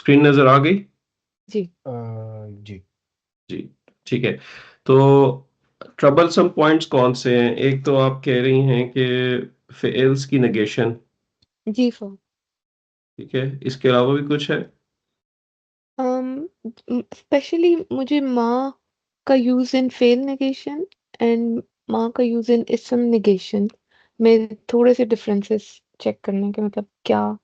Screen नजर आ गई? जी। जी। जी, ठीक है। तो ट्रबलसम पॉइंट्स कौन से हैं? एक तो आप कह रही हैं कि फेल्स की नेगेशन, जी सर। ठीक है। इसके अलावा भी कुछ है? स्पेशली मुझे माँ का use in fail negation and माँ का यूज़ इन इसम नेगेशन में थोड़े से डिफरेंसेस चेक करने के, मतलब क्या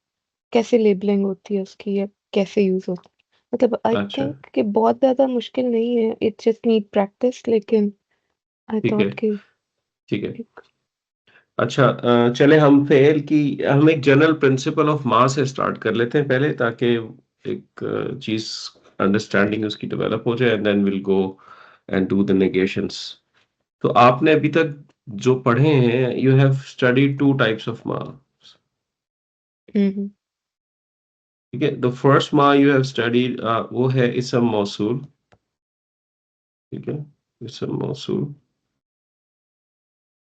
कैसे लेबलिंग होती है उसकी या कैसे यूज़ होता है। मतलब आई अच्छा, थिंक कि बहुत ज़्यादा मुश्किल नहीं है, इट जस्ट नीड प्रैक्टिस, लेकिन आई ठीक है, थॉट कि ठीक है। एक अच्छा, चले हम फेल की, हम एक जनरल प्रिंसिपल ऑफ मास से स्टार्ट कर लेते हैं पहले, ताकि एक चीज अंडरस्टैंडिंग उसकी डेवलप हो जाए, and then will go and do the negations. तो आपने अभी तक जो पढ़े हैं, you have studied two types of मास, हुँ, ठीक है। द फर्स्ट मा यू हैव स्टडीड वो है इसम मौसूल, ठीक है, इसम मौसूल।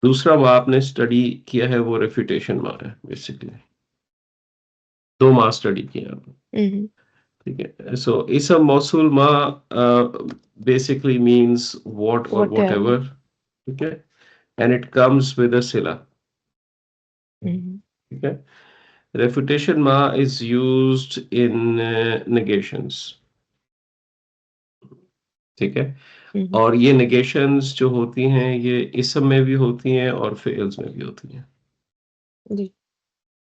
दूसरा मा आपने स्टडी किया है वो रेफ्यूटेशन मा है, बेसिकली दो मा स्टडी किए हैं आपने, हुँ, ठीक है। सो इसम मौसूल मा बेसिकली मीन्स व्हाट और व्हाटएवर। व्हाटएवर, ठीक है, and it comes with a सिला, हुँ, ठीक है। रेफ्यूटेशन मा इज यूज्ड इन नेगेशंस, ठीक है। हुँ, और ये नेगेशंस जो होती हैं ये इसम में भी होती हैं और फेल्स में भी होती हैं, जी,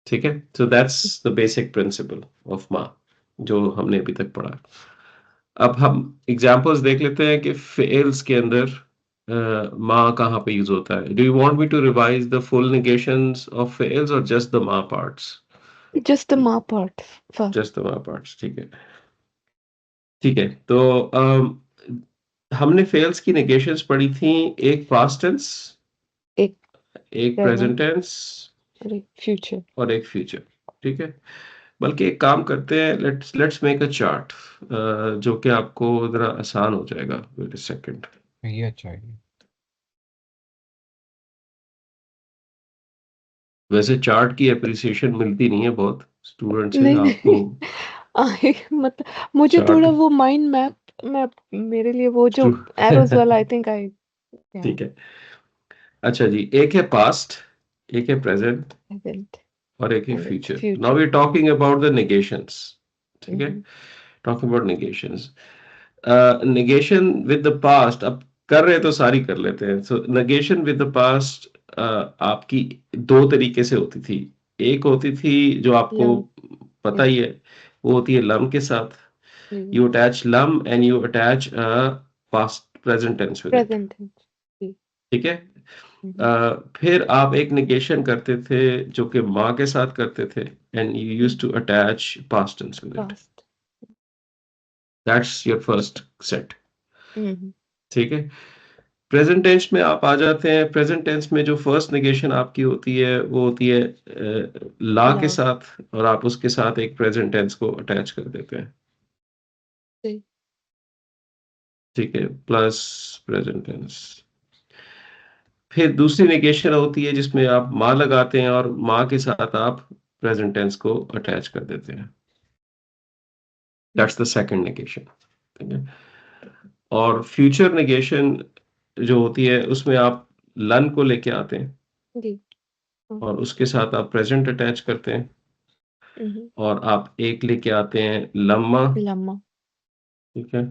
ठीक है। So that's the basic principle of मा जो हमने अभी तक पढ़ा। अब हम एग्जांपल्स देख लेते हैं कि फेल्स के अंदर मा कहाँ पे यूज होता है। Do you want me to revise the full negations of फेल्स और जस्ट द मा पार्ट्स? जस्ट द माँ पार्ट फर्स्ट। जस्ट द मा पार्ट्स, ठीक है, ठीक है। तो हमने फेल्स की नेगेशंस पढ़ी थी, एक पास्ट टेंस, एक एक प्रेजेंट प्रेज़ेंट टेंस और एक फ्यूचर। और एक फ्यूचर, ठीक है। बल्कि एक काम करते हैं, let's let's make a chart जो कि आपको जरा आसान हो जाएगा। Wait a second. ये अच्छा है। वैसे चार्ट की एप्रिसिएशन मिलती नहीं है बहुत स्टूडेंट से नहीं, आपको। नहीं। आए मतलब मुझे चार्ट थोड़ा वो माइंड मैप में मेरे लिए वो जो एरोज़ वाला आई थिंक आई या ठीक है। अच्छा जी, एक है पास्ट, एक है प्रेजेंट प्रेज़ेंट और एक है एंड एक future. Now future. We are talking about the negations, ठीक है। हुँ, talking about negations, negation with the past. अब कर रहे तो सारी कर लेते हैं। So negation with the past आपकी दो तरीके से होती थी। एक होती थी जो आपको लव पता या ही है, वो होती है लम के साथ। जी, यू अटैच लम and you attach past present tense with it, present है। जी, ठीक है। हुँ, फिर आप एक नेगेशन करते थे जो कि माँ के साथ करते थे, एंड यू यूज्ड हुँ, to attach past tense with it. Past. That's your first set, हुँ, ठीक है। प्रेजेंट टेंस में आप आ जाते हैं। प्रेजेंट टेंस में जो फर्स्ट नेगेशन आपकी होती है वो होती है ला के लव साथ, और आप उसके साथ एक प्रेजेंट टेंस को अटैच कर देते हैं, जी, ठीक है, प्लस प्रेजेंट टेंस। फिर दूसरी नेगेशन होती है जिसमें आप माँ लगाते हैं और माँ के साथ आप प्रेजेंट टेंस को अटैच कर देते हैं। हुँ, दैट्स द सेकंड नेगेशन, ठीक है। और फ्यूचर नेगेशन जो होती है उसमें आप लन को लेके आते हैं जी, हाँ, और उसके साथ आप प्रेजेंट अटैच करते हैं, हुँ, और आप एक लेके आते हैं लम्मा, लम्मा ठीक है।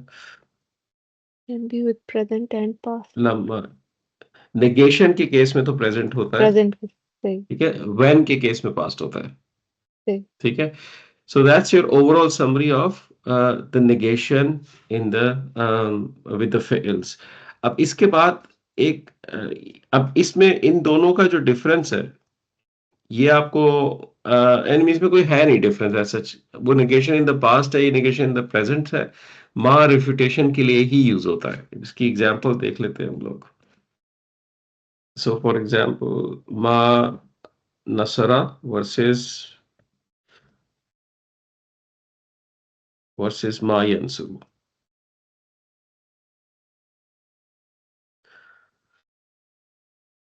Can be with present and past. लम्मा नेगेशन के केस में तो प्रेजेंट होता है, प्रेज़ेंट सही, ठीक है। व्हेन के केस में पास्ट होता है, सही, ठीक है। So that's your overall summary of the negation in the with the fails. अब इसके बाद एक अब इसमें इन दोनों का जो डिफरेंस है, ये आपको एनिमीज में कोई है नहीं डिफरेंस एज सच। वो नेगेशन इन द पास्ट है, ये नेगेशन इन द प्रेजेंट है। माँ रिफ्यूटेशन के लिए ही यूज होता है। इसकी एग्जांपल देख लेते हैं हम लोग। सो फॉर एग्जांपल, माँ नसरा वर्सेस माँ यंसु,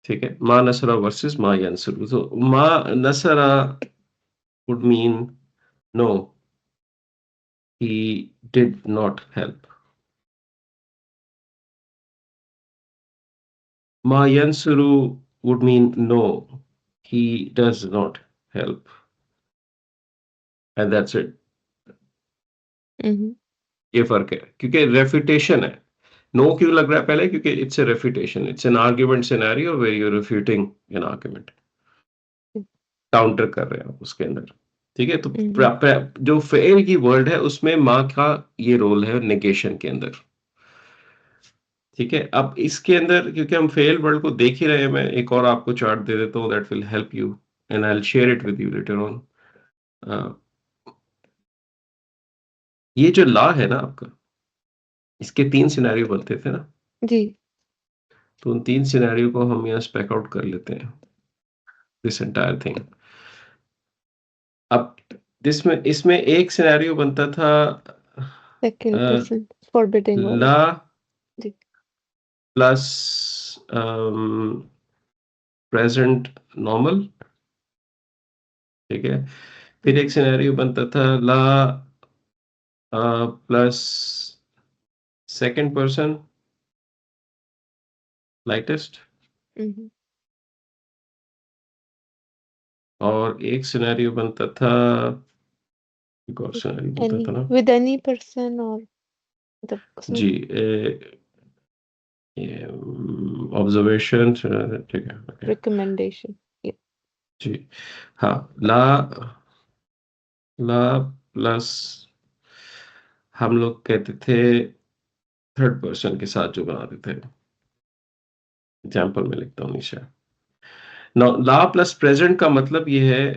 ठीक है। माँ नसरा वर्सेस माँ यंसु। तो माँ नसरा would mean no, he did not help. Ma yansuru would mean no, he does not help. And that's it. Mm-hmm. ये फर्क है क्योंकि रेफ्यूटेशन है. नो क्यों लग रहा है पहले? क्योंकि it's a refutation, it's an argument scenario where you refuting an argument, counter कर रहे हैं आप उसके अंदर. ठीक है, तो जो फेल की वर्ड है उसमें माँ का ये रोल है नेगेशन के अंदर. ठीक है, अब इसके अंदर क्योंकि हम फेल वर्ड को देख ही रहे हैं, मैं एक और आपको चार्ट दे देता हूँ that will help you and I will share it with you later on. ये जो ला है ना आपका, इसके 3 सिनेरियो बनते थे ना, जी. तो उन 3 सिनेरियो को हम यहाँ स्पेक आउट कर लेते हैं, दिस एंटायर थिंग. अब इसमें एक सिनेरियो बनता था Second person forbidding वाला. ला जी. Plus present normal. ठीक है, फिर एक सिनेरियो बनता था ला plus second person lightest, Mm-hmm. और एक सिनेरियो बनता था, एक और सिनेरियो बनता था ना With any person or मतलब उसमें जी, ऑब्जर्वेशन. ठीक है, ओके recommendation. Yeah. जी. हाँ, ला प्लस हम लोग कहते थे थर्ड पर्सन के साथ जो बनाते थे. एग्जाम्पल में लिखता हूँ नीचे. ला प्लस प्रेजेंट का मतलब ये है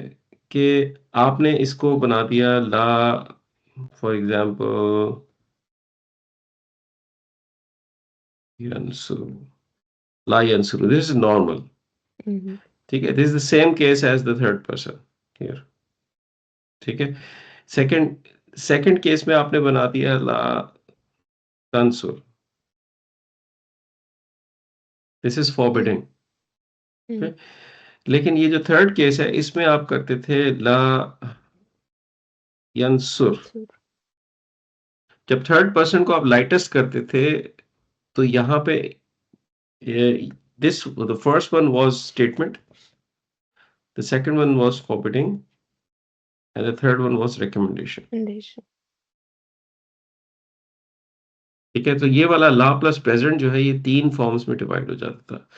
कि आपने इसको बना दिया ला, फॉर एग्जाम्पल यंसुरु, ला यंसुरु, दिस इज नॉर्मल. Mm-hmm. ठीक है, this is the same case as the third person here. ठीक है, सेकंड केस में आपने बना दिया ला तंसुर, दिस इज फॉरबिडिंग. Mm-hmm. लेकिन ये जो थर्ड केस है इसमें आप करते थे ला यंसुर. Answer. जब थर्ड पर्सन को आप लाइटेस्ट करते थे तो यहाँ पे this the first one was statement, the second one was forbidding and the third one was recommendation. Recommendation. ठीक है, तो ये वाला ला प्लस प्रेजेंट जो है ये 3 फॉर्म्स में डिवाइड हो जाता था.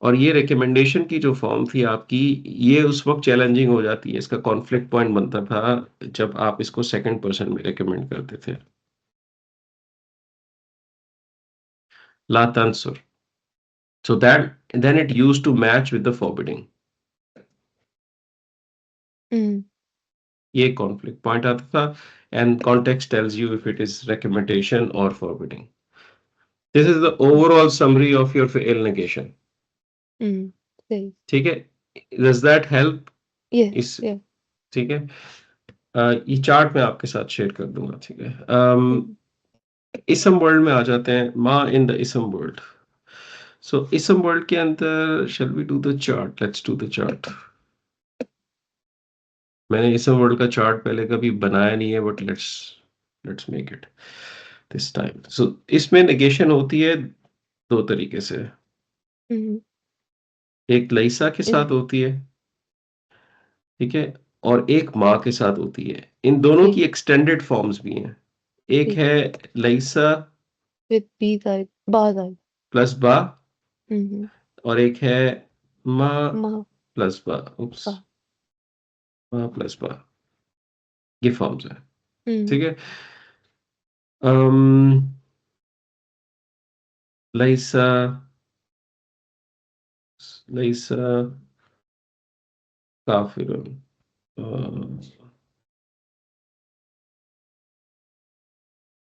और ये रिकमेंडेशन की जो फॉर्म थी आपकी, ये उस वक्त चैलेंजिंग हो जाती है, इसका कॉन्फ्लिक्ट पॉइंट बनता था जब आप इसको सेकंड पर्सन में रिकमेंड करते थे. ला तंसुर, so that then it used to match with the forbidding. Mm. ये कॉन्फ्लिक्ट पॉइंट आता था and context tells you if it is recommendation or forbidding. This is the overall summary of your fail negation. Mm. सही. ठीक है, does that help? Yes. इस Yeah. ठीक है, ये चार्ट मैं आपके साथ शेयर कर दूंगा. ठीक है, इसम वर्ल्ड में आ जाते हैं, माँ इन द इसम वर्ल्ड. सो इसम वर्ल्ड के अंदर shall we do the chart? Let's do the chart. मैंने इसम वर्ल्ड का चार्ट पहले कभी बनाया नहीं है, but let's make it this time. So इसमें नेगेशन होती है 2 तरीके से. Mm-hmm. एक लईसा के साथ होती है, ठीक है, और एक माँ के साथ होती है. इन दोनों की एक्सटेंडेड फॉर्म्स भी हैं. एक ठीक. है लईसा With B side, ba side. Plus बा, Mm-hmm. और एक है माँ Ma. प्लस बा. उप्स, बा. माँ प्लस बा, ये फॉर्म्स है. Mm. ठीक है, अम लईसा लईसा काफिरुन,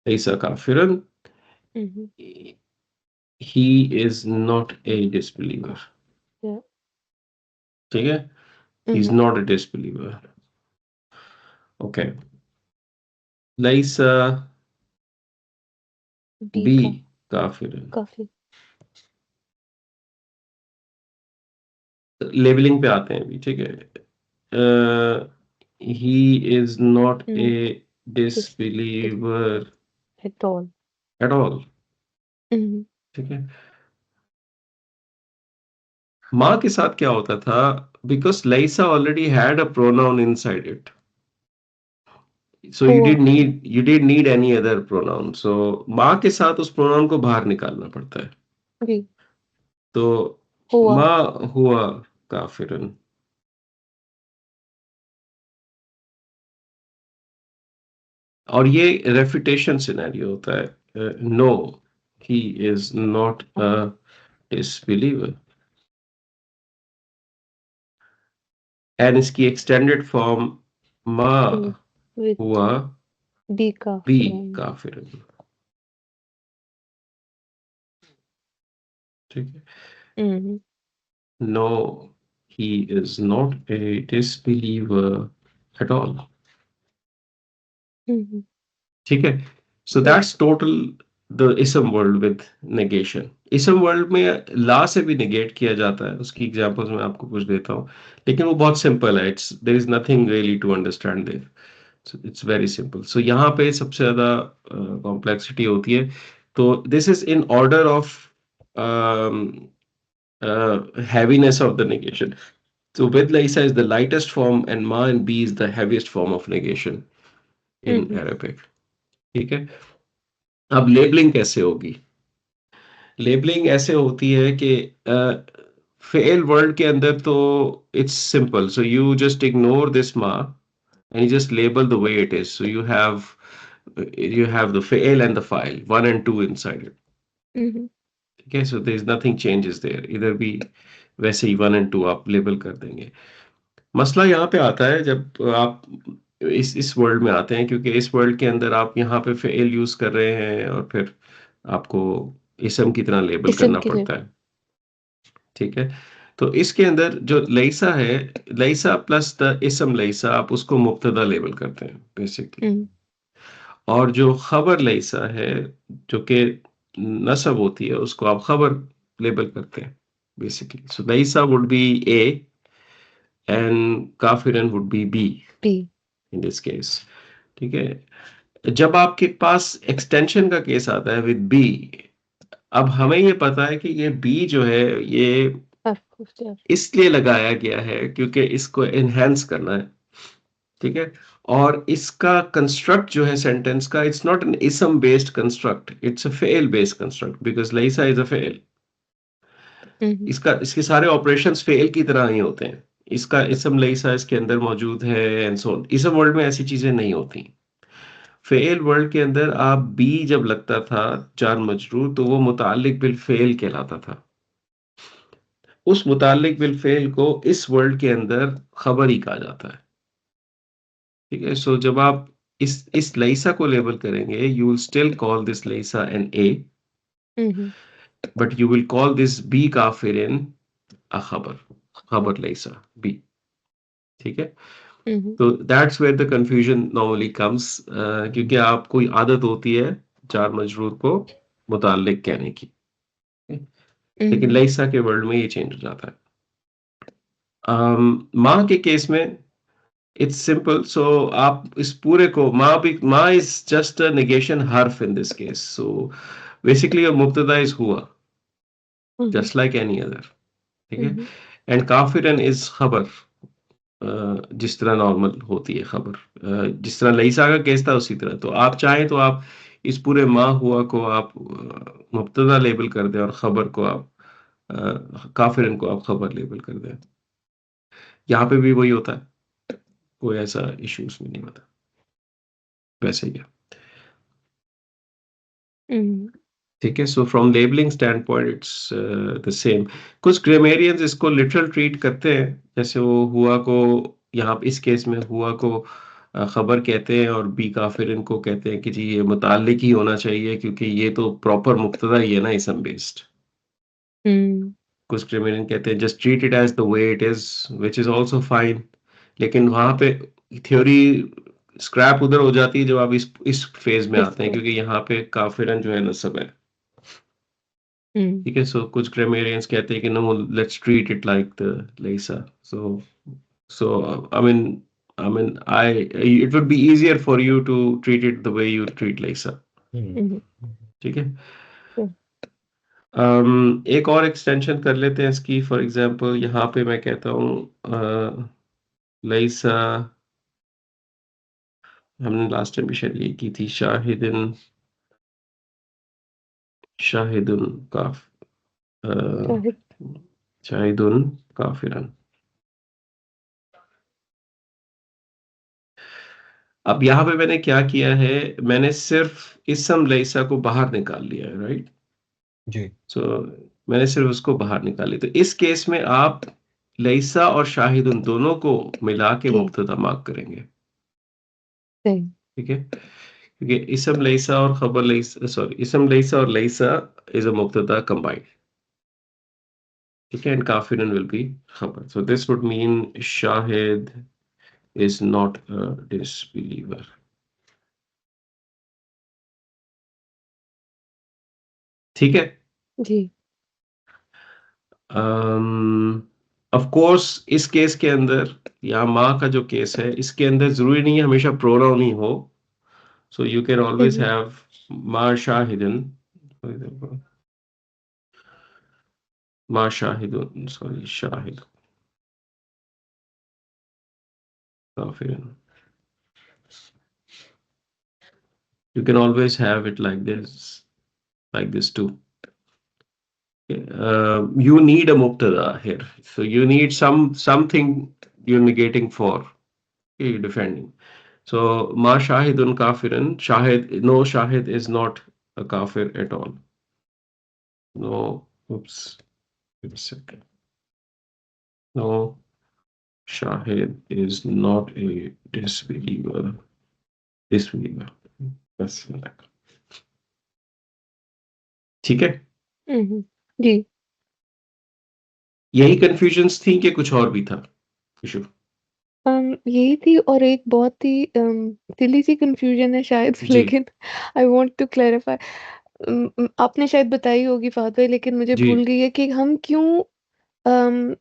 लईसा काफिरुन, Mm-hmm. he is not a disbeliever. Yeah. ठीक है, he's Mm-hmm. not a disbeliever. Okay, लईसा B बी का काफिरुन. काफी. लेबलिंग पे आते हैं अभी. ठीक है, he is not a disbeliever at all. at all. Mhm. ठीक है, माँ के साथ क्या होता था, बिकॉज लाइसा already had a pronoun inside it, so हुआ you did need any other pronoun, so माँ के साथ उस प्रोनाउन को बाहर निकालना पड़ता है। जी, तो हुआ माँ हुआ काफिरन, और ये रेफिटेशन सिनेरियो होता है, no he is not a disbeliever, and इसकी एक्सटेंडेड फॉर्म माँ with हुआ be बी काफिरन. काफिरन। ठीक है, Mhm. No he is not a disbeliever at all. Mhm. ठीक है, सो जी. दैट्स टोटल द इसम वर्ल्ड विद नेगेशन। इसम वर्ल्ड में ला से भी नेगेट किया जाता है, उसकी एग्जांपल्स मैं आपको कुछ देता हूँ, लेकिन वो बहुत सिंपल है, it's there is nothing really to understand there, so it's very simple. So यहाँ पे सबसे ज्यादा कॉम्प्लेक्सिटी होती है, तो this is in order of heaviness of the negation. So with Laisa is the lightest form and Ma and B is the heaviest form of negation in Mhm. Arabic. ठीक है, अब लेबलिंग कैसे होगी? Labelling ऐसे होती है कि fail word के अंदर तो it's simple, so you just ignore this मा and you just label the way it is, so you have the fail and the file 1 and 2 inside it. Mhm. ठीक है, so there is nothing changes there, इधर भी वैसे ही 1 and 2 आप label कर देंगे। मसला यहाँ पे आता है जब आप इस वर्ल्ड में आते हैं, क्योंकि इस वर्ल्ड के अंदर आप यहाँ पे फेल यूज कर रहे हैं और फिर आपको इसम की तरह लेबल इसम करना के लिए. पड़ता है। ठीक है, तो इसके अंदर जो लईसा है, लईसा प्लस द इसम लईसा, आप उसको मुब्तदा लेबल करते हैं बेसिकली, Mhm. और जो खबर लईसा है जो कि नसब होती है, उसको आप खबर लेबल करते हैं बेसिकली। सो लईसा वुड बी ए एंड काफिरन would be B B. In this case. ठीक है, जब आपके पास एक्सटेंशन का केस आता है विद बी, अब हमें ये पता है कि ये बी जो है ये Of course, yeah. इसलिए लगाया गया है क्योंकि इसको एनहेंस करना है। ठीक है, और इसका कंस्ट्रक्ट जो है सेंटेंस का, इट्स नॉट एन इसम based construct, it's a fail based construct, because लईसा is a fail. Mhm. इसका इसके सारे ऑपरेशंस फेल की तरह ही होते हैं, इसका इसम लईसा इसके अंदर मौजूद है एंड सो ऑन। इसम वर्ल्ड में ऐसी चीजें नहीं होती। फेल वर्ल्ड के अंदर आप बी जब लगता था जार मजरूर, तो वो मुताल्लिक बिल फेल कहलाता था। उस मुताल्लिक बिल फेल को इस वर्ल्ड के अंदर खबर ही कहा जाता है। ठीक है, सो जब आप इस लईसा को लेबल करेंगे, you will still call this लईसा an A, Mhm. But you will call this B काफिरिन अ खबर, खबर लईसा बी। ठीक है, Mhm. तो that's where the confusion normally comes, क्योंकि आपको आदत होती है जार मजरूर को मुताल्लिक कहने की, लेकिन Mhm. लईसा के वर्ल्ड में ये चेंज हो जाता है। माँ के केस में इट्स सिंपल, सो आप इस पूरे को माँ इज जस्ट अ नेगेशन हर्फ in this case, so basically मुब्तदा इज हुआ Mhm. Just like any other. ठीक है, Mhm. एंड काफिरन इज खबर, जिस तरह नॉर्मल होती है खबर, जिस तरह लईसा का केस था उसी तरह। तो आप चाहें तो आप इस पूरे माँ हुआ को आप मुब्तदा लेबल कर दें और खबर को आप काफिरन को आप खबर लेबल कर दें। यहाँ पे भी वही होता है, कोई ऐसा इशू उसमें नहीं होता, वैसे ही है। Mhm. ठीक है, so from labelling stand point it's the same. कुछ ग्रामेरियंस इसको लिटरल ट्रीट करते हैं, जैसे वो हुआ को, यहाँ इस केस में हुआ को खबर कहते हैं और बी काफिर इनको कहते हैं कि जी ये मुताल्लिक ही होना चाहिए क्योंकि ये तो प्रॉपर मुक्तदा ही है ना इसम बेस्ड। Mhm. कुछ ग्रामेरियन कहते हैं just treat it as the way it is, which is also fine, लेकिन वहां पे थ्योरी स्क्रैप उधर हो जाती है जब आप इस फेज में आते हैं, इसमें. क्योंकि यहाँ पे काफिरन जो है नसब है। Mhm. ठीक है, सो कुछ ग्रामेरियंस कहते हैं कि no let's treat it like the लेसा, so so I mean I mean, it would be easier for you to treat it the way you treat Laysa. ठीक है? एक और एक्सटेंशन कर लेते हैं इसकी। फॉर एग्जांपल यहाँ पे मैं कहता हूँ लैसा, हमने लास्ट टाइम भी शायद ये की थी, शाहिदुन काफ शाहिद शाहिदुन काफिरन। अब यहाँ पे मैंने क्या किया है, मैंने सिर्फ इसम लैसा को बाहर निकाल लिया है, राइट? जी सो मैंने सिर्फ उसको बाहर निकाली। तो इस केस में आप लैसा और शाहिदुन दोनों को मिला के जी मुब्तदा मार्क करेंगे, सही ठीक है? क्योंकि इसम लैसा और खबर लैसा, सॉरी, इसम लैसा और लैसा इज अ मुब्तदा कंबाइंड, ठीक है? एंड काफिरन विल बी खबर। So this would mean Shahid is not a disbeliever. ठीक है? जी ऑफ कोर्स इस केस के अंदर, या माँ का जो केस है, इसके अंदर जरूरी नहीं है हमेशा प्रोनाउन ही हो। So you can always have माँ शाहिदन, फॉर एग्जांपल माँ शाहिदुन, सॉरी, शाहिद काफिरन। You can always have it like this too. You need a mubtada here, so you need something you're negating for, you're defending. So ma shahidun kafiran, shahid, no, shahid is not a kafir at all. No, oops, wait a second. No, shahid is not a disbeliever. Bas ठीक है? जी यही confusions थी कि कुछ और भी था issue? यही थी, और एक बहुत ही सिली सी कंफ्यूजन है शायद, जी लेकिन आई वांट टू क्लैरिफाई। आपने शायद बताई होगी फाहद भाई, लेकिन मुझे जी भूल गई है कि हम क्यों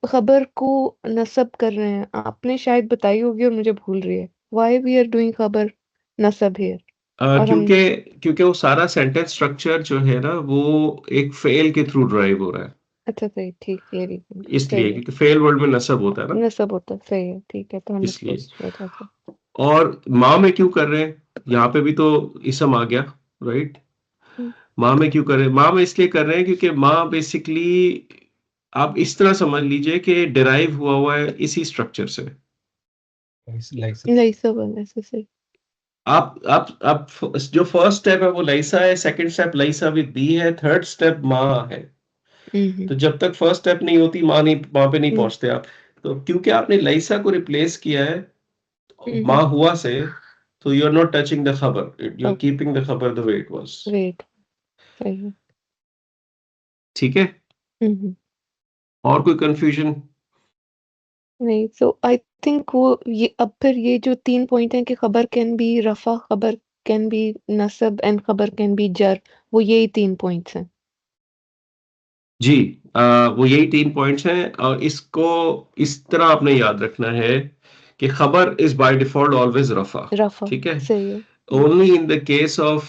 खबर को नस्ब कर रहे हैं। आपने शायद बताई होगी और मुझे भूल रही है। व्हाई वी आर डूइंग खबर नस्ब हियर, और हम क्योंकि क्योंकि वो सारा सेंटेंस स्ट्रक्चर जो है ना, वो एक फेल के थ्रू ड्राइव हो रहा है, अच्छा सही, ठीक, ये रीजन इसलिए, सही है। क्योंकि फेल वर्ड में नसब होता है ना, नस्ब होता है, सही है, ठीक है, तो हमें इसलिए। वजह से। और माँ में क्यों कर रहे हैं? यहाँ पे भी तो इसम आ गया, राइट? हुँ, माँ में क्यों कर रहे हैं? माँ में इसलिए कर रहे हैं क्योंकि माँ बेसिकली, आप इस तरह समझ लीजिए कि डिराइव हुआ है इसी स्ट्रक्चर से। लाइक नहीं सब वजह से। आप जो फर्स्ट स्टेप है वो लैसा है, सेकंड स्टेप लैसा विद बी है, थर्ड स्टेप माँ है। हुँ, तो जब तक फर्स्ट स्टेप नहीं होती, माँ पे नहीं हुँ, पहुंचते आप। तो क्योंकि आपने लैसा को रिप्लेस किया है हुँ, माँ हुआ से, तो you are not touching the खबर, you are okay, keeping the खबर the way it was. Wait, सही है। ठीक है? हुँ। और कोई कंफ्यूजन? नहीं, सो आई थिंक वो ये अब फिर ये जो 3 पॉइंट हैं कि खबर कैन बी रफ़ा, खबर कैन बी नस्ब एंड खबर कैन बी जर, वो यही 3 पॉइंट्स हैं। जी, वो यही 3 पॉइंट्स हैं, और इसको इस तरह आपने याद रखना है कि खबर इज बाय डिफॉल्ट ऑलवेज रफा, रफ़ा, ठीक है? सही है। Only in the case of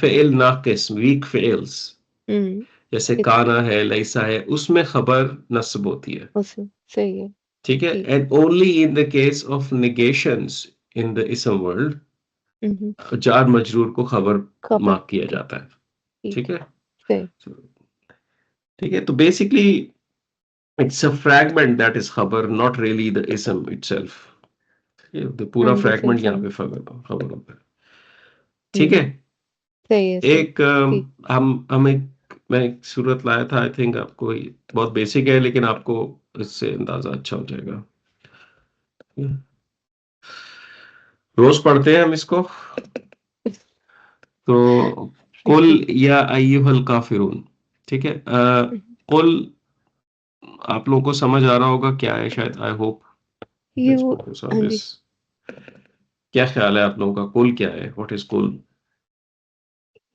फेल नाकिस, वीक फेल्स, हुँ, जैसे इत काना है, लैसा है, उसमें खबर नस्ब होती है, उसमें सही है, ठीक है? ठीक। And only in the case of negations in the इसम वर्ल्ड, हुँ, हुँ, जार मजरूर को खबर खबर, मार्क किया ठीक, जाता है, ठीक ठीक है, है? सही। ठीक है, तो basically it's a fragment that is खबर, not really the ism itself। ये तो पूरा हाँ जी, सही फ्रैगमेंट यहाँ समझ। पे खबर खबर होता है, ठीक है? हुँ, सही है, सही, एक ठीक। हम एक मैं एक सूरत लाया था, आई थिंक आपको बहुत बेसिक है, लेकिन आपको इससे अंदाजा अच्छा हो जाएगा। रोज पढ़ते हैं हम इसको। तो कुल जी। या अय्युहल काफिरून, ठीक है? हुँ, कुल आप लोगों को समझ आ रहा होगा क्या है, शायद, आई होप। ये लेट्स वो फोकस ऑन हाँ दिस। जी, क्या ख्याल है आप लोगों का, कुल क्या है? व्हाट इज कुल?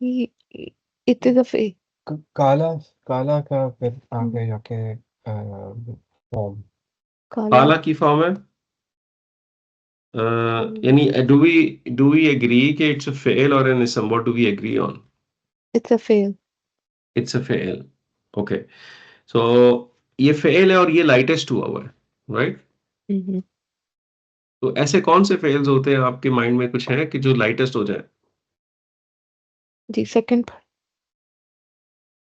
ये इट इज़ अ फे काला काला का फिर हुँ, आगे जाके फॉर्म काला काला की फॉर्म है यानी do we agree कि it's a fail or an ism? What do we agree on? It's a fail. It's a fail. Okay. So ये fail है और ये lightest हुआ हुआ है, right? Mhm. तो ऐसे कौन से fails होते हैं आपके mind में कुछ है कि जो lightest हो जाए? जी, second part.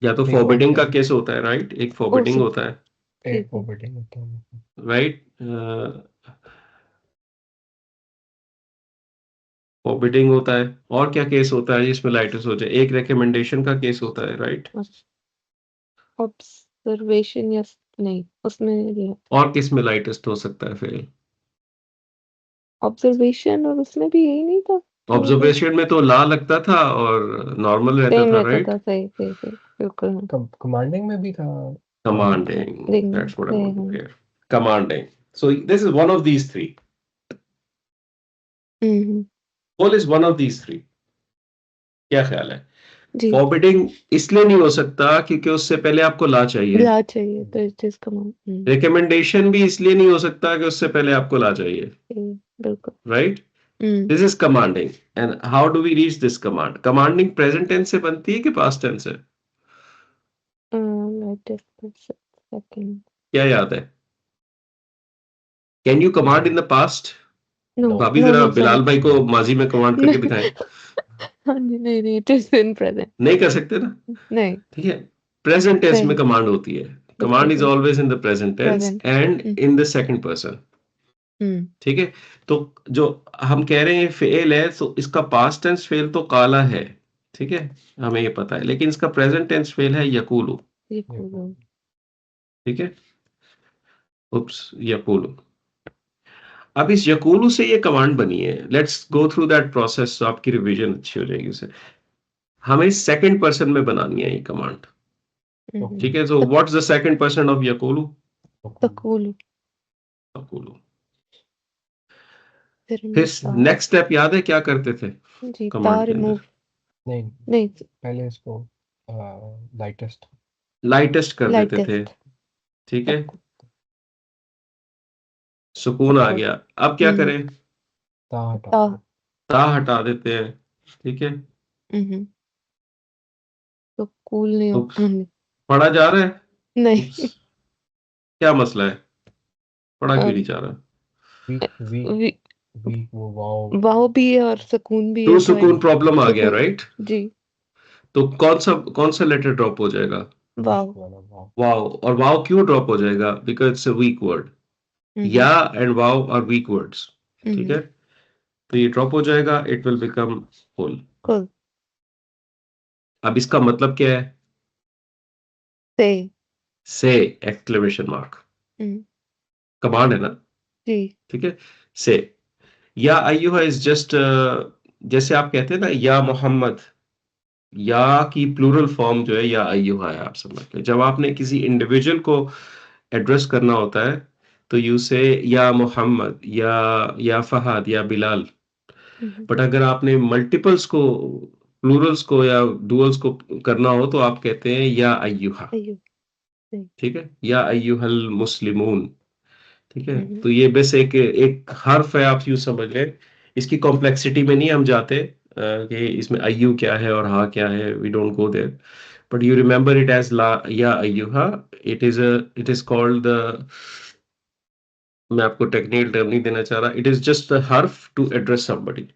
या तो नहीं, forbidding का okay. केस होता है, right? एक Oh, forbidding so होता है, ठीक एक है। forwarding होता है। right? forbidding होता है और क्या केस होता है जिसमें lightest हो जाए? एक recommendation का केस होता है, right? Observation या नहीं, उसमें ये है। और किस में lightest हो सकता है fail? Observation और उसमें भी यही नहीं था? Observation में तो ला लगता था और normal रहता सेम था, रहता right? था, सही, बिल्कुल हाँ। कमांडिंग में भी था। Commanding. Ring, That's what I सही want to हाँ। hear. Commanding. So this is one of these three. All is one of these three. क्या ख्याल है? जी, Forbidding इसलिए नहीं हो सकता क्योंकि उससे पहले आपको ला चाहिए। ला चाहिए तो इट इज कमांड। Recommendation भी इसलिए नहीं हो सकता कि उससे पहले आपको ला चाहिए, बिल्कुल। right? This is commanding. And how do we reach this command? Commanding present tense से बनती है कि past tense से? सेकंड। क्या याद है? Can you command in the past? No भाभी नो जरा नो बिलाल भाई को No. माजी में कमांड करके दिखाएं। हाँ जी, नहीं इट इज इन प्रेजेंट। नहीं कर सकते ना, नहीं, ठीक है? प्रेजेंट टेंस में सही, कमांड होती है। बिल्कुल कमांड इज सही। Always in the present tense present. And in the second person, ठीक है? तो जो हम कह रहे हैं फेल है, तो इसका पास्ट टेंस फेल तो काला है, ठीक है, हमें ये पता है, लेकिन इसका प्रेजेंट टेंस फेल है यकूलू, ये कूल। ठीक है? उप्स, यकूलू। अब इस यकूलू से ये कमांड बनी है, let's go through that process, तो आपकी रिवीजन अच्छी हो जाएगी उसे। हमें सेकंड पर्सन में बनानी है ये कमांड, ठीक है? So what's the second person of यकूलू? तकूल। यकूलू। फिर फिर नेक्स्ट स्टेप याद है क्या करते थे जी, कमांड के रिमूव। नहीं, नहीं, पहले इसको लाइटेस्ट अंदर? लाइटेस्ट कर देते थे, लाइटेस्ट। ठीक है, सुकून आ गया। अब क्या करें? ता हटा ता। दो। ता हटा देते हैं, ठीक है? तो कूल नहीं उप्स, होगा। पढ़ा जा रहा है? नहीं। उप्स, क्या मसला है? पढ़ा क्यों नहीं जा रहा? वीक वीक वी- वीक वो वाओ वाव भी है और सुकून भी टू है, सुकून प्रॉब्लम आ गया, सुकून। राइट? जी, तो कौन सा लेटर ड्रॉप हो जाएगा? वाव। वाला वाओ। वाओ। और वाओ क्यों ड्रॉप हो जाएगा? Because it's a weak word. या एंड वाओ आर वीक वर्ड्स, ठीक है? तो ये ड्रॉप हो जाएगा, इट विल बिकम फुल। कुल। अब इसका मतलब क्या है? से। से एक्सक्लेमेशन मार्क, हम्म, कमांड है ना, जी, ठीक है? से या अय्युहा इज जस्ट, जैसे आप कहते हैं ना या मोहम्मद, या की प्लूरल फॉर्म जो है या अय्युहा है, आप समझ लो। जब आपने किसी इंडिविजुअल को एड्रेस करना होता है तो यू से या मोहम्मद या फहद या बिलाल। बट अगर आपने मल्टीपल्स को, प्लूरल्स को या डुअल्स को करना हो तो आप कहते हैं या अय्युहा, अय्यो, सही। ठीक है? या अय्युहल मुस्लिमून, ठीक है? तो ये बस एक एक हर्फ है, आप यूं समझ लें। इसकी कॉम्प्लेक्सिटी में नहीं हम जाते कि इसमें अय्यू क्या है और हा क्या है, we don't go there, but you remember it as ला या अय्युहा। इट इज कॉल्ड द, मैं आपको टेक्निकल टर्म नहीं देना चाह रहा, इट इज जस्ट द हर्फ to address somebody,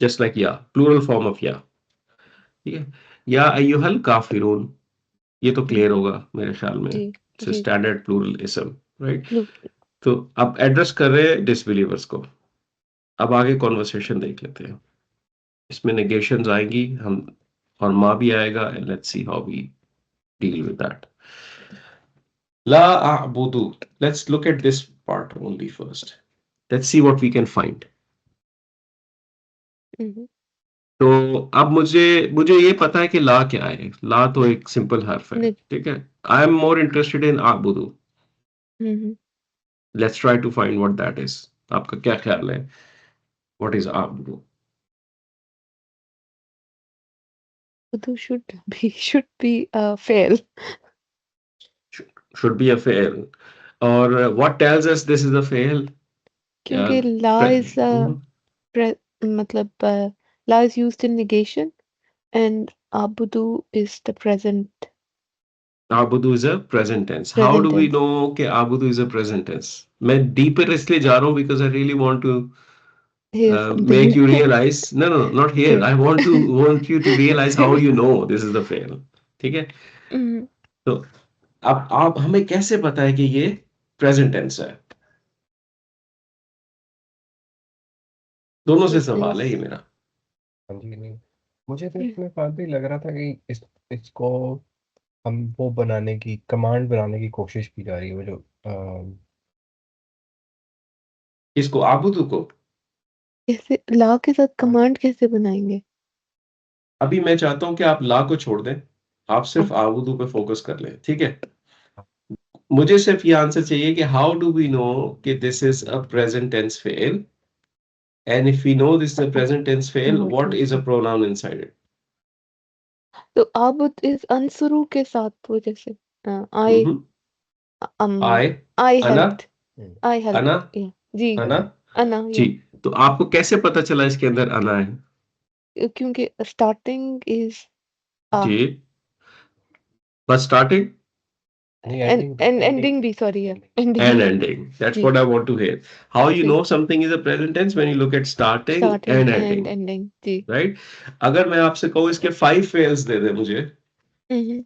just like या, प्लूरल फॉर्म ऑफ या, ठीक है? या अय्युहल काफिरून, ये तो क्लियर होगा मेरे ख्याल में, जी, इट्स जी। Standard pluralism, right? लो, तो अब एड्रेस कर रहे हैं डिसबिलीवर्स को। अब आगे कॉन्वर्सेशन देख लेते हैं, इसमें नेगेशंस आएंगी, हम और माँ भी आएगा, and let's see how we deal with that. ला अअबुदु, let's look at this part only first, let's see what we can find. तो अब मुझे मुझे ये पता है कि ला क्या है, ला तो एक सिंपल हर्फ है, ठीक है? I am more interested in अअबुदु, let's try to find what that is. आपका क्या ख्याल है, व्हाट इज अअबुदु? तो should be fail. Should be a fail, or what tells us this is a fail? क्योंकि ला इज मतलब ला is used in negation and आबुदू इज द प्रेजेंट आबुदू is a present tense. How do we tense know कि आबुदू is a present tense? मैं deeper इसलिए जा रहा हूँ because I really want to hear make you something realize. No, no, not here. Sure. I want you to realize how you know this is the fail. ठीक है? Mhm. तो अब आप हमें कैसे पता है कि ये प्रेजेंट टेंस है? दोनों से सवाल है ये मेरा. हाँ जी, नहीं मुझे तो इसमें काफी लग रहा था कि इसको हम वो बनाने की कमांड बनाने की कोशिश की जा रही है, वो जो इसको आबुदू को कैसे ला के साथ कमांड कैसे बनाएंगे? अभी मैं चाहता हूं कि आप ला को छोड़ दें. आप सिर्फ ओके आबुदू पे फोकस कर लें. ठीक है? मुझे सिर्फ ये आंसर चाहिए कि हाउ डू वी नो कि this is a present tense फेल, and if we know this is a present tense फेल, what is a pronoun inside it? तो अब इस अंसुरु के साथ वो जैसे आई आई, आई अना, हेल्प्ड आई अना, हेल्प्ड या जी अना. अना जी. या तो आपको कैसे पता चला इसके अंदर अना है? क्योंकि स्टार्टिंग इज आ जी. बस स्टार्टिंग नहीं एंड एंडिंग एंडिंग भी सॉरी या एंडिंग and भी ending. That's जी what I want to hear. How you जी know something is a present tense when you look at starting starting and end ending, ending जी right? अगर मैं आपसे कहूँ इसके 5 फेल्स दे दे मुझे, हम्म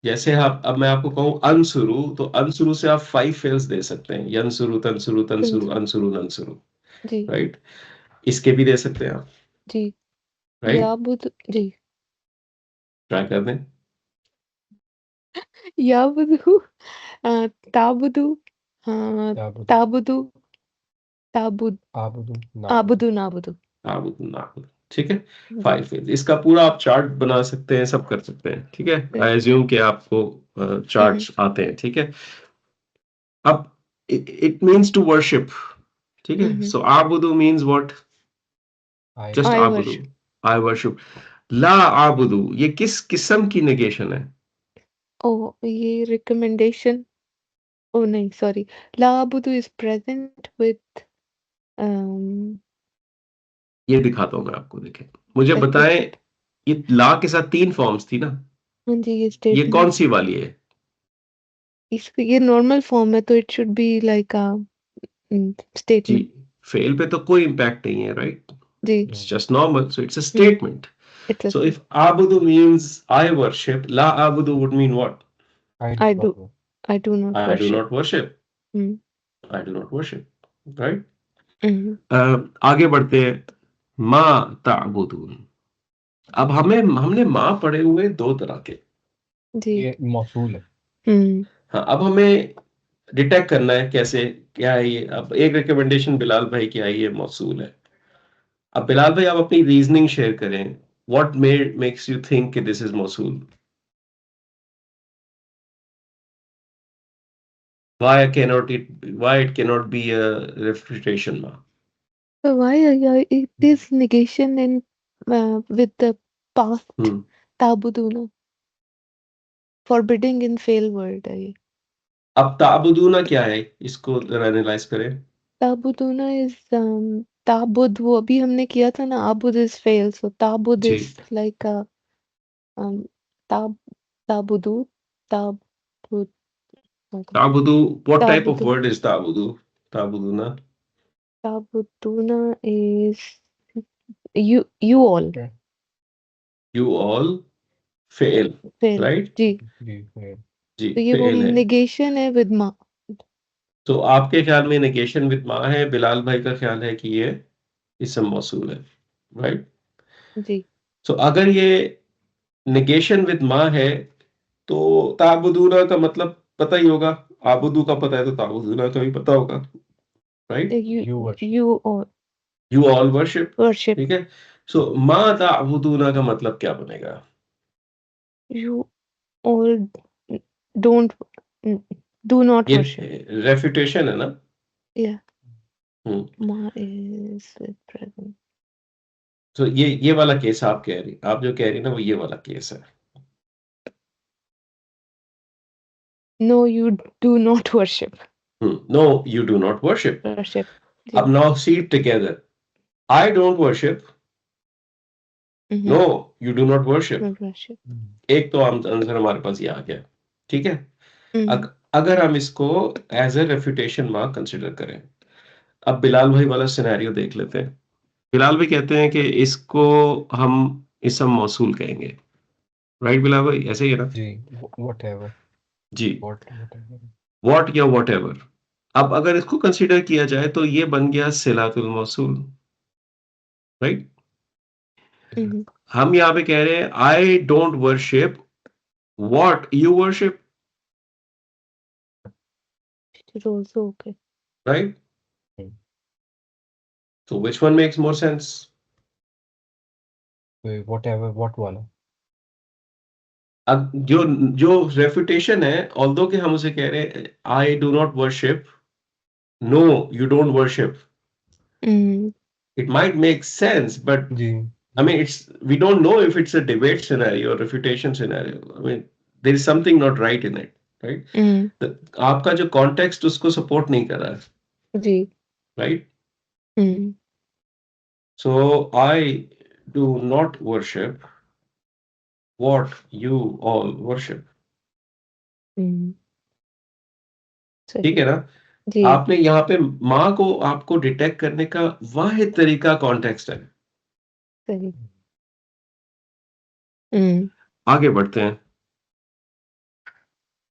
जैसे आप अब मैं आपको कहूँ अनसुरु, तो अनसुरु से आप 5 फेल्स दे सकते हैं. यनसुरु, तनसुरु, तनसुरु, अनसुरु, ननसुरु, जी राइट? इसके भी दे सकते हैं आप, जी राइट? या बुध जी ट्राई कर दें. या बुधु ताबुदु आबुदू ताबुदु ताबुद आबुदू नाबुदू आबुदु नाबुदु आप ना, ठीक है? जी 5 फेल्स, इसका पूरा आप चार्ट बना सकते हैं, सब कर सकते हैं. ठीक है? आई एज्यूम कि आपको हम्म चार्ट्स आते हैं. ठीक है? अब इट मीन्स टू वर्शिप. ठीक है? हम्म सो आबुदू means what? I just I आबुदू. वर्ष आई वर्शिप. ला आबुदू, ये किस किस्म की नेगेशन है? ओ ये रिकमेंडेशन ओ नहीं सॉरी लाबुदु इज प्रेजेंट विद ये दिखाता हूं मैं आपको. देखें, मुझे बताएं. रेफिटेड ये ला के साथ 3 फॉर्म्स थी ना? हाँ जी ये ये कौन स्टेटमेंट सी वाली है? इसका ये नॉर्मल फॉर्म है तो it should be like a जी. स्टेटमेंट फेल पे तो कोई इम्पैक्ट नहीं है, राइट? जी It's just normal. So it's a statement. It's So if abudu means I worship, la abudu would mean what? I I do do I do not I do worship not worship. Hmm I do not worship. Right? हम्म आगे बढ़ते हैं. मा ताबुदून. अब हमने माँ पढ़े हुए 2 तरह के. जी ये मौसूल है। हम्म हाँ, अब हमें डिटेक्ट करना है कैसे, क्या है ये. अब एक रिकमेंडेशन बिलाल भाई की आई है, मौसूल है. अब बिलाल भाई आप अपनी रीजनिंग शेयर करें. What makes you think that this is मौसूल? Why it cannot be a refutation mark? so why it is negation in with the past Hmm. tabuduna forbidding in fail word है ये अब ताबुदूना क्या है, इसको analyse करें. tabuduna is tabud वो अभी हमने किया था ना abud is fail so tabud ji. is like a um tab tabudu tabud ताबुदू, what type of tabudu word is ताबुदू? ताबुदूना. tabuduna is you all You all fail, fail right? जी जी है। जी, तो ये वो फेल है. negation है with ma तो आपके ख्याल में नेगेशन विद माँ है, बिलाल भाई का ख्याल है कि ये इसम मौसूल है, राइट? जी सो अगर ये नेगेशन विद माँ है, तो ताबुदूना का मतलब पता ही होगा. आबुदू का पता है तो ताबुदूना का भी पता होगा, right? You worship you all you all worship. worship ठीक है? सो मा ताबुदूना का मतलब क्या बनेगा? you all don't do not ये worship रेफ्यूटेशन है ना? yeah hmm. ma is with present तो ये वाला केस आप कह रही, आप जो कह रही ना, वो ये वाला केस है. no you do not worship no, you do not worship. worship जी अब now see it together. I don't worship. No, you do not worship. not worship. एक तो आंसर हमारे पास ये आ गया, ठीक है। अगर हम इसको as a refutation mark consider करें, अब बिलाल भाई वाला सिनेरियो देख लेते हैं। बिलाल भाई कहते हैं कि इसको हम इसम मौसूल कहेंगे, राइट बिलाल भाई, ऐसे ही है ना? जी, whatever, जी, whatever. व्हाट या वॉट एवर। अब अगर इसको कंसिडर किया जाए तो ये बन गया सिलातुल मौसूल, राइट। हम यहाँ पे कह रहे हैं I don't worship what you worship, It also okay. Right. So which one makes more sense? Whatever, what वाला? अब जो रेफ्यूटेशन है, ऑल्दो कि हम उसे कह रहे हैं I do not worship, no you don't worship, it might make sense, but जी, I mean we don't know if it's a debate scenario or refutation scenario. I mean there is something not right in it, right? आपका जो context उसको support नहीं कर रहा है, जी right? So I do not worship what you all worship. ठीक है ना? जी आपने यहाँ पे माँ को आपको डिटेक्ट करने का वाहिद तरीका कॉन्टेक्स्ट है। सही। आगे बढ़ते हैं।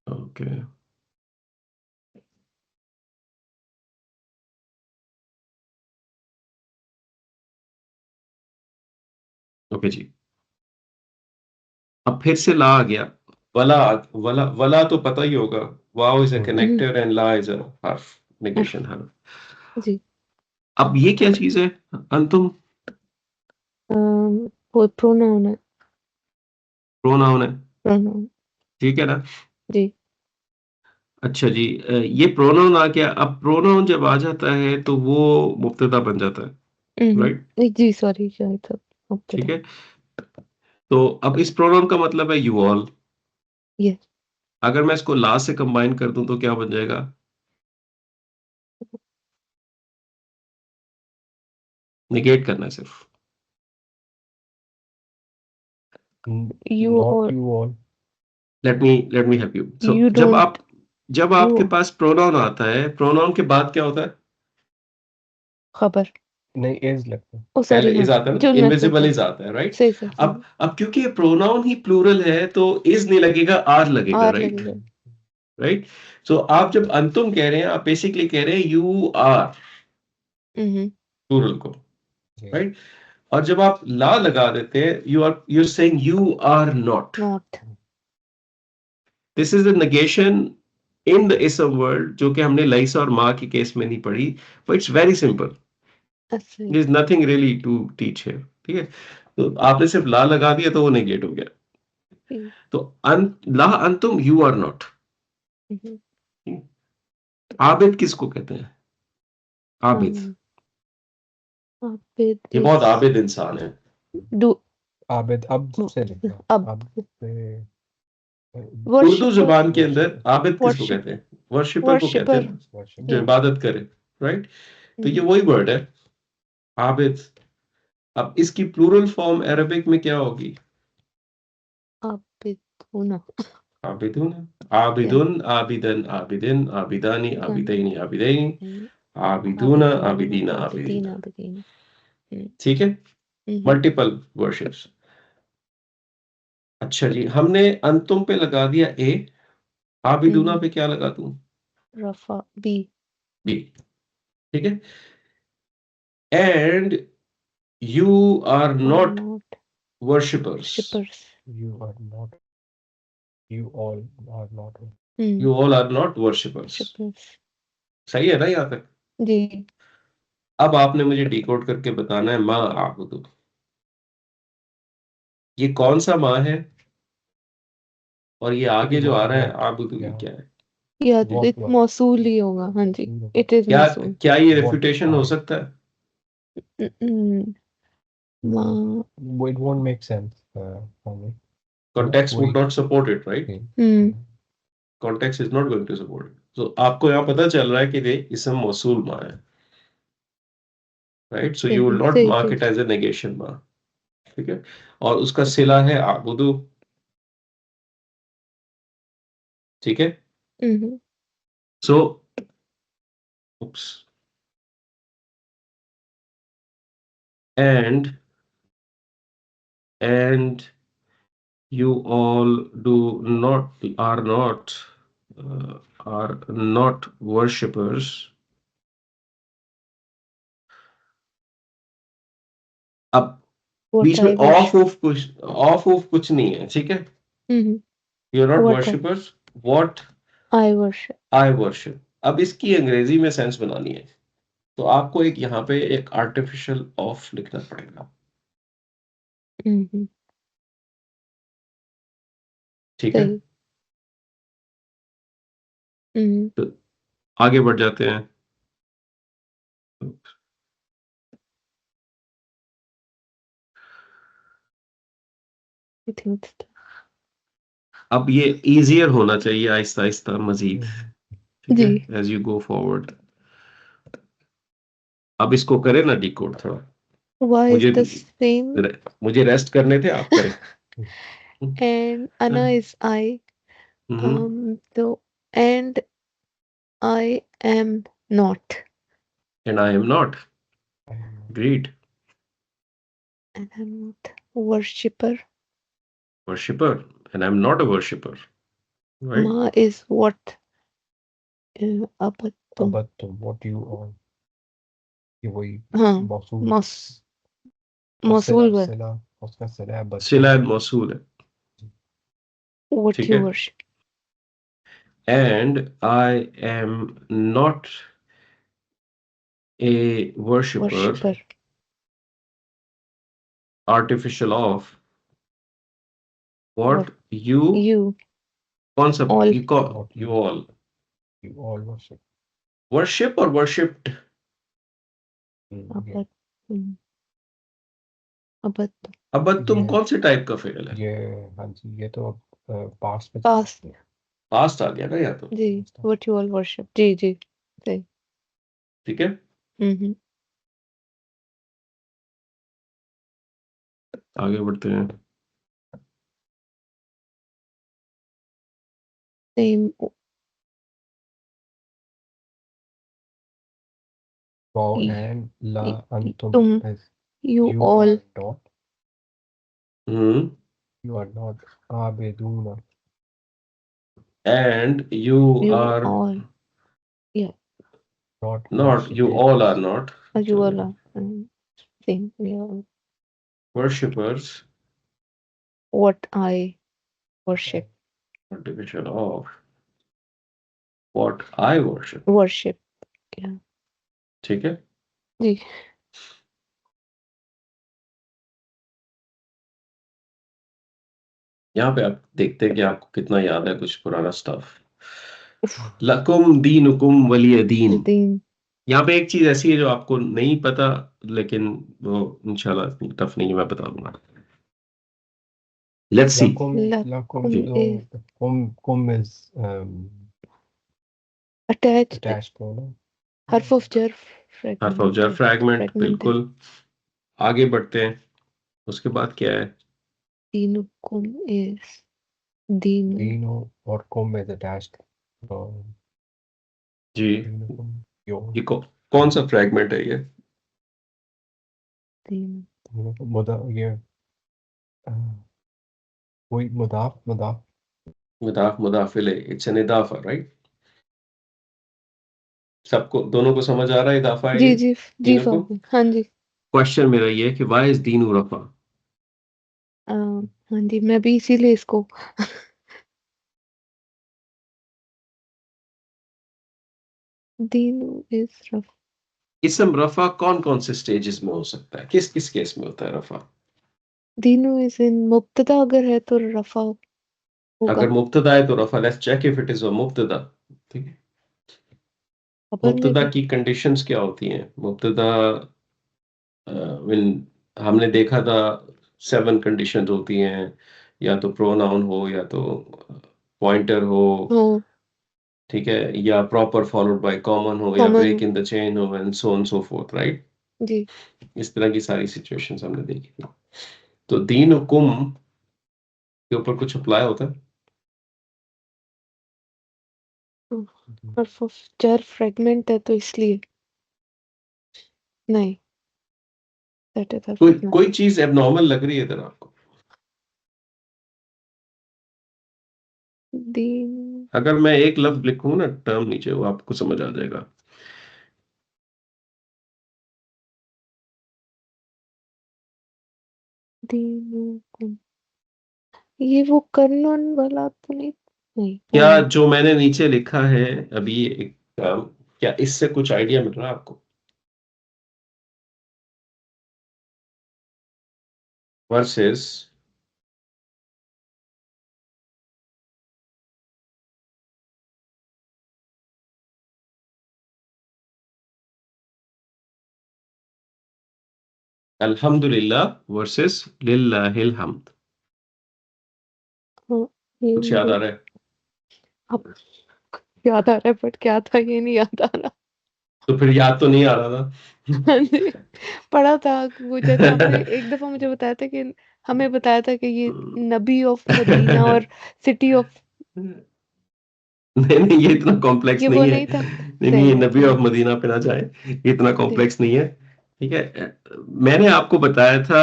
ओके, ओके जी। अब फिर से ला आ गया, वला वला वला तो पता ही होगा, वाव इज अ कनेक्टर एंड ला इज अ हर्फ, नेगेशन हर्फ। जी अब ये क्या चीज है अंतुम? वो प्रोनाउन है। प्रोनाउन है, प्रोनाउन ठीक है ना? जी अच्छा जी, ये प्रोनाउन आ गया। अब प्रोनाउन जब आ जाता है तो वो मुब्तदा बन जाता है, राइट? जी सॉरी शायद सब ठीक है, तो अब इस प्रोनाउन का मतलब है यू ऑल। यस अगर मैं इसको ला से कंबाइन कर दूं तो क्या बन जाएगा? निगेट करना है सिर्फ। यू not और you all. Let me help you. So You जब आपके you- पास प्रोनाउन आता है, प्रोनाउन के बाद क्या होता है? खबर नहीं, is लगता है। ओ पहले सॉरी इज आता है ना, इनविजिबल इज आता है, राइट? सही सही अब क्योंकि ये प्रोनाउन ही प्लूरल है तो इज नहीं लगेगा, आर लगेगा, आर राइट? लगेगा। राइट। सो आप जब अंतुम कह रहे हैं, आप बेसिकली कह रहे हैं यू आर, प्लूरल को, राइट? और जब आप ला लगा देते हैं, you are saying you are not. Not this is the negation in the इसम वर्ल्ड, जो कि हमने लईसा और माँ के केस में नहीं पढ़ी, but it's very simple, there is nothing really to teach here, ठीक है? तो आपने सिर्फ ला लगा दिया तो वो नेगेट हो गया। तो ला अंतुम यू आर नॉट। आबिद किसको कहते हैं? आबिद, आबिद ये बहुत आबिद इंसान है। डू आबिद अब से लिखा अब से उर्दू जुबान के अंदर आबिद किसको Worship. कहते हैं? वर्शिपर को कहते हैं, worship. जो इबादत करे, राइट? तो ये वही वर्ड है आबिद। अब इसकी प्लूरल फॉर्म अरबिक में क्या होगी? आबिदुना आबिदुन, आबिदुन, आबिदन, आबिदिन, आबिदानी, आबिदैनी, आबिदैनी, आबिदुना, आबिदीना, आबिदीना, ठीक है? Multiple worships. अच्छा जी, हमने अंतुम पे लगा दिया ए, आबिदुना पे क्या लगा दूं? रफा बी बी, ठीक है? And you are not worshippers. You are not. You all are not. You all are not worshippers. सही है ना यहाँ तक? जी। अब आपने मुझे डिकोड करके बताना है माँ आबुदु, ये कौन सा माँ है, और ये आगे जो आ रहा है आबुदु, ये क्या है? ये मौसूल ही होगा। हाँ जी, इट इज मौसूल। क्या ये रेफ्यूटेशन हो सकता है? It won't make sense for me. Context would not support it, right? Context is not going to support it. So आपको यहाँ पता चल रहा है कि ये इसम मौसूल माँ है, right? So you will not सही mark सही it as a negation ma, ठीक है? और उसका सिला है आबुदु, ठीक है? हम्म So, oops, and you all are not worshippers. अब what बीच में I ऑफ worship ऑफ कुछ नहीं है, ठीक है? Hmm you are not what worshippers, what I worship I worship. अब इसकी अंग्रेजी में सेंस बनानी है, तो आपको एक यहाँ पे एक आर्टिफिशियल ऑफ लिखना पड़ेगा, हम्म ठीक है? सही हम्म तो आगे बढ़ जाते हैं। I think अब ये इजियर होना चाहिए आहिस्ता आहिस्ता मजीद, ठीक जी है? As you go forward. अब इसको करें ना डिकोड थोड़ा, why is मुझे the same मुझे रेस्ट करने थे, आप करें। and Anna is I so and I am not and I am not, great, and I'm not worshipper worshipper, and I'm not a worshipper, right? Ma is what abattum but what you all ये वही हाँ मौसूल मौस और मौसूल सिला word सिला उसका सिला है बत्तुम सिला मौसूल है, what ठीक you है? worship And I am not a worshipper, worshipper artificial of what what you you कौन सा all you call you all you all worship worship or worshipped? ये abattum abattum अब तुम ये कौन से टाइप का फेल है? ये हाँ जी ये तो पास्ट में past पास्ट आ गया ना यहाँ तो, जी what you all worship जी जी सही ठीक है? हम्म आगे बढ़ते हैं। same Go y- and la y- antum तुम is you you all are not hmm you are not abeduna and you you are all yeah not not, you all are not you all are same yeah worshippers, what I worship artificial of what I worship, worship yeah ठीक है? जी यहाँ पे आप देखते हैं कि आपको कितना याद है कुछ पुराना स्टफ। लकुम दीनुकुम वलिय दीन। दिन यहाँ पे एक चीज ऐसी है जो आपको नहीं पता, लेकिन वो इंशाल्लाह इतनी टफ नहीं है, मैं बता दूंगा। Let's see. lakum lakum lakum जो is kum is attached attached to ना harf of jar हर्फ ऑफ जर फ्रैगमेंट, fragmented बिल्कुल। आगे बढ़ते हैं, उसके बाद क्या है? dinukum is din dino और kum is attached तो जी, dinukum यो ये कौन सा फ्रैगमेंट है ये? din मुदा ये कोई मुदाफ मुदाफ मुदाफ मुदाफिल, इट्स एन इदाफा, राइट? सबको, दोनों को समझ आ रहा है इदाफा है ये जी जी जी तीनों को? फाहमी हाँ जी क्वेश्चन मेरा ये है कि व्हाई इज दीन रफा? हाँ जी मैं भी इसीलिए इसको दीनू इज रफ इसम रफा कौन कौन से स्टेजेस में हो सकता है, किस किस केस में होता है रफा? दीनू इज इन मुब्तदा अगर है तो रफा होगा अगर मुब्तदा है तो रफा, let's check if it is a मुब्तदा, ठीक है? खबर में मुब्तदा भी की कंडीशंस क्या होती हैं? मुब्तदा व्हेन हमने देखा था 7 कंडीशंस होती हैं, या तो प्रोनाउन हो, या तो पॉइंटर हो, हो ठीक है, या प्रॉपर फॉलोड बाय कॉमन हो, या common break in the chain हो, and so on so forth, right? जी। इस तरह की सारी सिचुएशंस हमने देखी थी। तो दीन हुकुम के ऊपर कुछ अप्लाई होता है? हर्फ ऑफ जर फ्रेगमेंट है तो इसलिए नहीं, दैट इज हर्फ कोई ऑफ कोई चीज एबनॉर्मल लग रही है इधर आपको? दीन अगर मैं एक लफ्ज लिखूं ना टर्म नीचे, वो आपको समझ आ जाएगा। दीन ये वो कर्नन वाला तो नहीं, नहीं वो क्या नहीं। जो मैंने नीचे लिखा है अभी एक टर्म, क्या इससे कुछ आइडिया मिल रहा है आपको? वर्सेस अल्हम्दुलिल्लाह वर्सेस लिल्लाहिल हम्द। हाँ, ये कुछ याद मुझे आ रहा है? अब याद आ रहा है, बट क्या था ये नहीं याद आ रहा। तो फिर याद तो नहीं आ रहा था। हाँ जी, पढ़ा था वो, जैसे आपने एक दफा मुझे बताया था कि हमें बताया था कि ये नबी ऑफ मदीना और सिटी ऑफ, नहीं नहीं, ये इतना कॉम्प्लेक्स ये वो नहीं है। नहीं था। नहीं नहीं, ये सही है, नबी सही ऑफ मदीना पे ना जाए, ये इतना सही। कॉम्प्लेक्स नहीं है। ठीक है, मैंने आपको बताया था।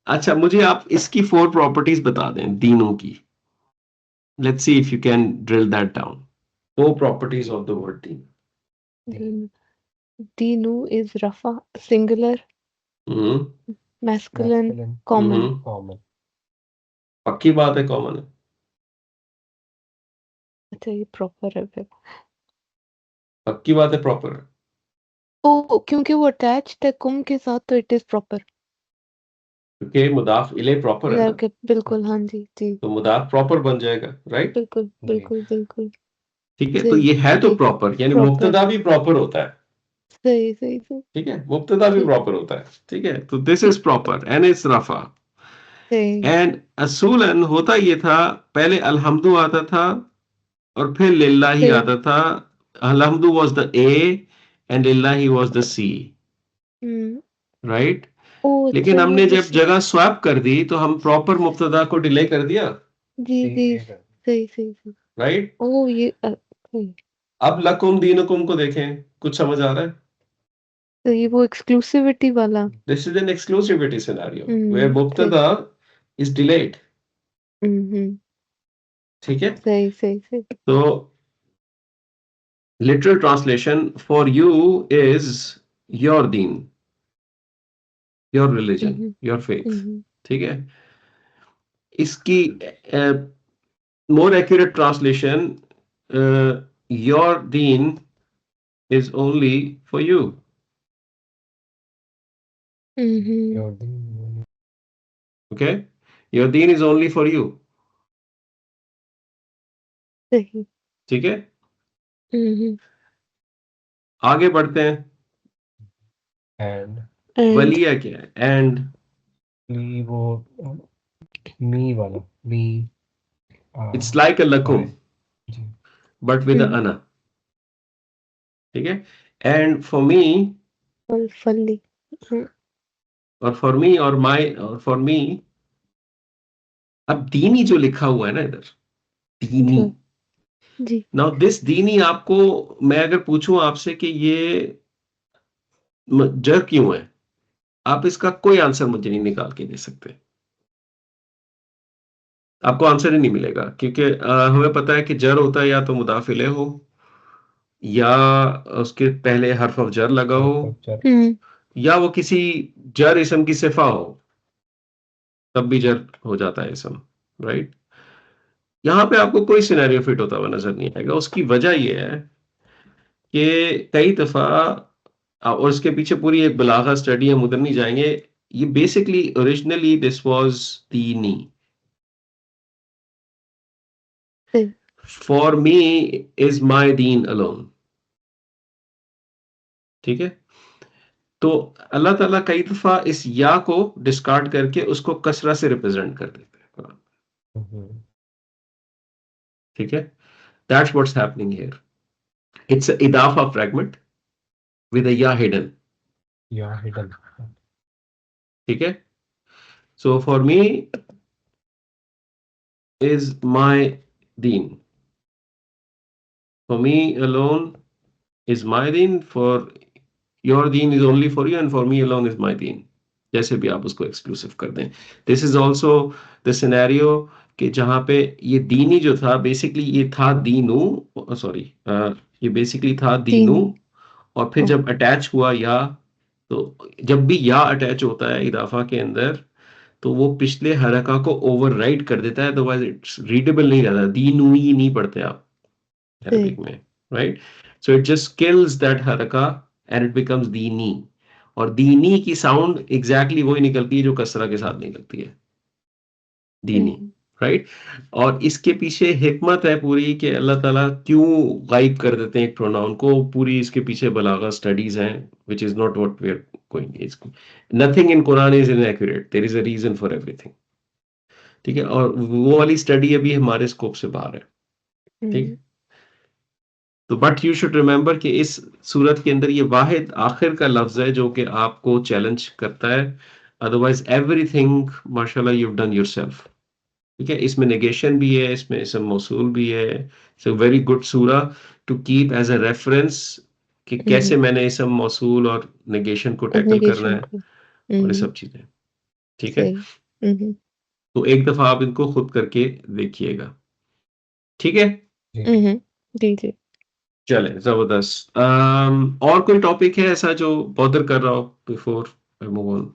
अच्छा, मुझे आप इसकी 4 प्रॉपर्टीज बता दें दीनों की। Let's see if you can drill that down. 4 properties of the word दीन। दीन, दीनू इज रफा, singular, hmm. Masculine, masculine, common. Hmm. Common. पक्की बात है, कॉमन है? अच्छा ये प्रॉपर है फिर। पक्की बात है, प्रॉपर है? ओ, क्योंकि वो अटैच्ड है कुम के साथ तो इट इज प्रॉपर। क्योंकि मुदाफ इले प्रॉपर है ना, ओके, बिल्कुल, हाँ जी जी, तो मुदाफ प्रॉपर बन जाएगा, राइट? बिल्कुल जी। बिल्कुल बिल्कुल। ठीक है, तो सही, ये है तो जी, प्रॉपर, यानी प्रॉपर, मुब्तदा भी प्रॉपर होता है। सही सही सही। ठीक है, मुब्तदा भी ठीक, प्रॉपर होता है। ठीक है, तो दिस ठीक, इज प्रॉपर एंड इट्स रफा। सही। एंड असूलन होता ये था, पहले अलहम्दु आता था और फिर लिल्लाही सही। आता था। अलहम्दु वाज द ए एंड लिल्लाही was the C, hmm. Right? ओ अच्छा, लेकिन ये हमने जब उसी। जगह स्वैप कर दी तो हम प्रॉपर मुब्तदा को डिले कर दिया, जी सी जी, ए कर। सही सही सही। राइट? ओ ये सही। अब लकुम दीनुकुम को देखें, कुछ समझ आ रहा है? तो ये वो एक्सक्लूसिविटी वाला। This is an exclusivity scenario where सही। मुब्तदा इज डिलेड। हम्म। ठीक है, सही सही सही। तो literal translation for you is your deen, your religion, hmm your faith. हम्म ठीक है, इसकी more accurate translation, your deen is only for you. Hmm, your दिन। Okay, your deen is only for you. सही। ठीक है, हम्म। आगे बढ़ते हैं। एंड एंड वलिया क्या है? एंड मी, वो मी वाला मी। it's like a lakum sorry जी। but with a ana. ठीक है, and for me फली। और for me और my और for me। अब दीनी जो लिखा हुआ है ना इधर, दीनी, अच्छा, जी। नाउ दिस दीनी आपको, मैं अगर पूछूं आपसे कि ये जर क्यों है, आप इसका कोई आंसर मुझे नहीं निकाल के दे सकते। आपको आंसर ही नहीं मिलेगा, क्योंकि हमें पता है कि जर होता है या तो मुदाफिले हो, या उसके पहले हर्फ ऑफ जर लगा हो, चल। हम्म। या वो किसी जर इसम की सिफा हो, तब भी जर हो जाता है इसम, राइट? यहाँ पे आपको कोई सिनेरियो फिट होता हुआ नजर नहीं आएगा। उसकी वजह ये है कि कई दफा, और इसके पीछे पूरी एक बलागा स्टडी, हम उधर नहीं जाएंगे। ये बेसिकली ओरिजिनली दिस वाज दीनी, सही। For me is my Deen alone. ठीक है, तो अल्लाह ताला कई दफा इस या को डिस्कार्ड करके उसको कसरा से रिप्रेजेंट कर देते हैं कुरान में। ठीक है, that's what's happening here. It's इदाफा फ्रैगमेंट विद अ या हिडन। या हिडन। ठीक है, so for me is my deen. For me alone is my deen. For your deen is only for you, and for me alone is my deen. जैसे भी आप उसको exclusive कर दें. This is also the scenario कि जहाँ पे ये दीनी जो था बेसिकली ये था दीनू, सॉरी, ये बेसिकली था दीनू, दीनी। और फिर हाँ, जब अटैच हुआ या, तो जब भी या अटैच होता है इदाफा के अंदर, तो वो पिछले हरका को ओवरराइड कर देता है, अदरवाइज इट्स रीडेबल नहीं रहता. दीनूई नहीं पढ़ते आप सही। अरबिक में, right? So it just kills that हरका एंड इट बिकम्स दीनी. और दीनी की साउंड एग्जैक्टली वही निकलती है जो कसरा के साथ निकलती है, दीनी, हम्म, राइट? और इसके पीछे हिकमत है पूरी कि अल्लाह ताला क्यों गायब कर देते हैं एक प्रोनाउन को, पूरी इसके पीछे बलागा स्टडीज हैं, which is not what we are going. Nothing in Quran is inaccurate, there is a reason for everything. ठीक है, और वो वाली स्टडी अभी हमारे स्कोप से बाहर है. ठीक है, हम्म, तो बट यू शुड रिमेंबर कि इस सूरत के अंदर ये वाहिद आखिर का लफ्ज है जो कि आपको चैलेंज करता है. अदरवाइज एवरीथिंग माशाल्लाह यू हैव डन योरसेल्फ. ठीक है, इसमें नेगेशन भी है, इसमें इसम मौसूल भी है. It's a very good surah to keep as a reference कि कैसे हम्म, मैंने इसम मौसूल और नेगेशन को टैकल करना नेगेशन है, को। और ये हम्म, सब चीजें. ठीक है, सही। हम्म, तो एक दफा आप इनको खुद करके देखिएगा. ठीक है, जी। हम्म, जी जी। चले जबरदस्त. और कोई टॉपिक है ऐसा जो बॉदर कर रहा हो before I move on?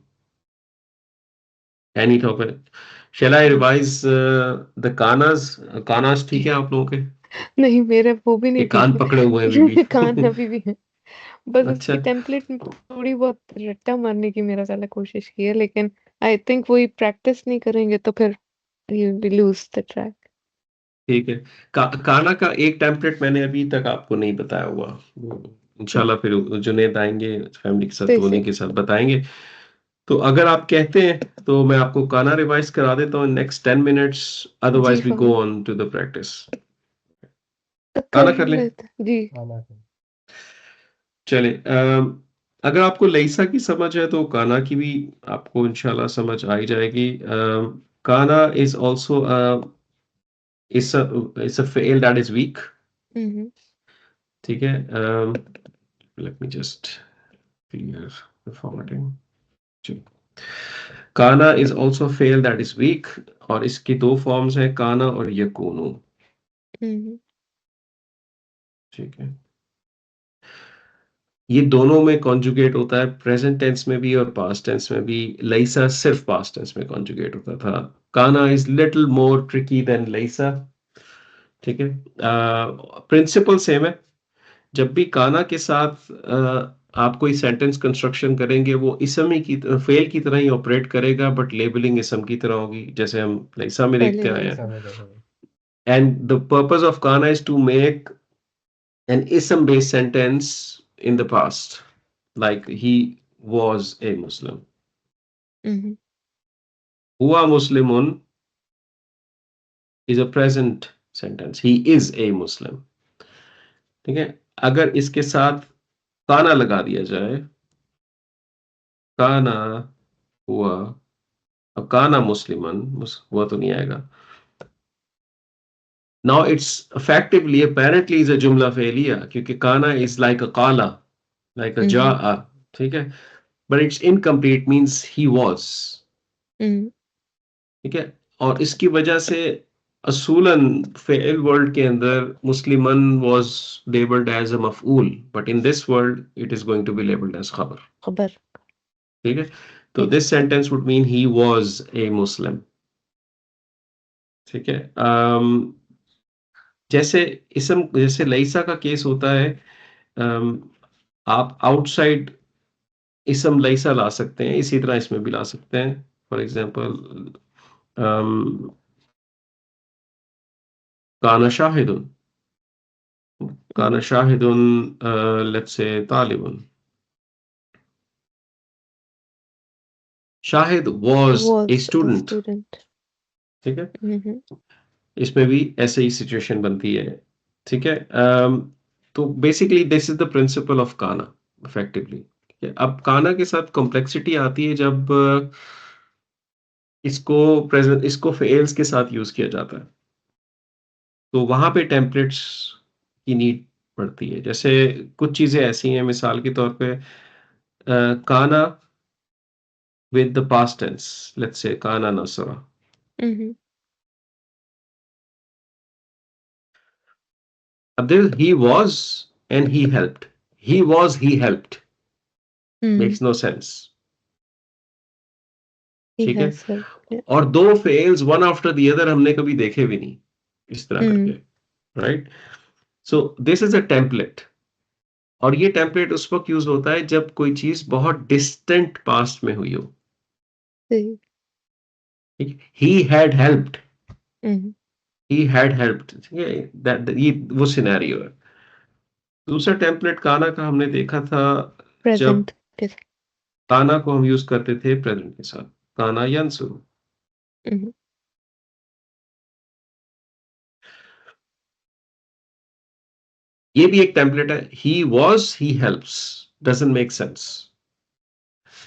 Any topic? Shall I revise the कानास? कानास ठीक है आप लोगों के? नहीं, मेरे वो भी ये नहीं ठीक कान पकड़े हुए हैं अभी है। कान भी? अभी भी है। बस अच्छा, उसकी टेम्पलेट में थोड़ी बहुत रट्टा मारने की मेरा साला कोशिश की है, लेकिन आई थिंक वही प्रैक्टिस नहीं करेंगे तो फिर you will lose the track. ठीक है. काना का एक टेम्पलेट मैंने अभी तक आपको नहीं बताया हुआ. इंशाल्लाह फिर जुनेद आएंगे फैमिली के साथ सही तो उन्हीं सही। के साथ बताएंगे. तो अगर आप कहते हैं तो मैं आपको काना रिवाइज करा देता हूँ नेक्स्ट 10 मिनट्स. जी otherwise we go for on to the practice. कर काना कर लें? लेते जी। आना है। चले, अगर आपको लईसा की समझ है तो काना की भी आपको इंशाल्लाह समझ आ ही जाएगी. काना इज ऑल्सो इट्स अ फेल दैट इज वीक. हम्म, ठीक है, let me just clear the formatting. काना इज ऑल्सो फेल दैट इज वीक, और इसकी दो फॉर्म्स हैं, काना और यकूनू. हम्म, ठीक है, ये दोनों में कॉन्जुगेट होता है, प्रेजेंट टेंस में भी और पास्ट टेंस में भी. लईसा सिर्फ पास्ट टेंस में कॉन्जुगेट होता था. काना is little more tricky than लईसा. ठीक है, प्रिंसिपल सेम है. जब भी काना के साथ आप कोई सेंटेंस कंस्ट्रक्शन करेंगे वो इसम ही की फेल की तरह ही ऑपरेट करेगा, बट लेबलिंग इसम की तरह होगी, जैसे हम लईसा में पहले देखते आए नहीं हैं. था। समझ आया। एंड द पर्पस ऑफ काना is to make an ism based sentence in the past, like he was a Muslim. Hmm, Huwa Muslimun is a present sentence. He is a Muslim. ठीक है, अगर इसके साथ काना लगा दिया जाए, काना हुआ, अब काना मुस्लिमन, हुआ तो नहीं आएगा. Now it's effectively apparently is a जुमला फेलिया, क्योंकि काना is like a काला, like a हम्म, जाआ. ठीक है, but it's incomplete, means he was. हम्म, ठीक है, और इसकी वजह से असूलन फेल वर्ल्ड के अंदर मुस्लिमन वाज लेबल्ड एज अ मफऊल, but in this world it is going to be labelled as खबर. खबर। ठीक है, तो ठीक। This sentence would mean he was a Muslim. ठीक है, जैसे इसम, जैसे लईसा का केस होता है, आप आउटसाइड इसम लईसा ला सकते हैं, इसी तरह इसमें भी ला सकते हैं. फॉर एग्जांपल, काना शाहिदुन. काना हम्म, शाहिदुन, लेट्स से तालिबुन. शाहिद was a was a student. student। ठीक है, हम्म, इसमें भी ऐसे ही सिचुएशन बनती है. ठीक है, तो basically this is the principle of काना इफेक्टिवली. ठीक है, अब काना के साथ कॉम्प्लेक्सिटी आती है जब इसको फेल्स के साथ यूज किया जाता है, तो वहां पे टेम्पलेट्स की नीड पड़ती है। जैसे कुछ चीजें ऐसी हैं, मिसाल के तौर पे काना with the past tense, let's say kana nasara. Mhm. Abdul, he was and he helped. He was, he helped. Mhm. Makes no sense. He ठीक है, has helped. Yeah. और दो fails one after the other हमने कभी देखे भी नहीं इस तरह करके, right? So this is a template, और ये टेम्पलेट उस वक्त यूज होता है जब कोई चीज बहुत डिस्टेंट पास्ट में हुई हो। सही। He had helped, Mhm. He had helped, ठीक है, दैट ये वो सिनेरियो है। दूसरा टेम्पलेट काना का हमने देखा था जब Present के साथ। काना को हम यूज करते थे प्रेजेंट के साथ, काना यंसुरु। Mhm. ये भी एक टेम्पलेट है, he was he helps, doesn't make sense.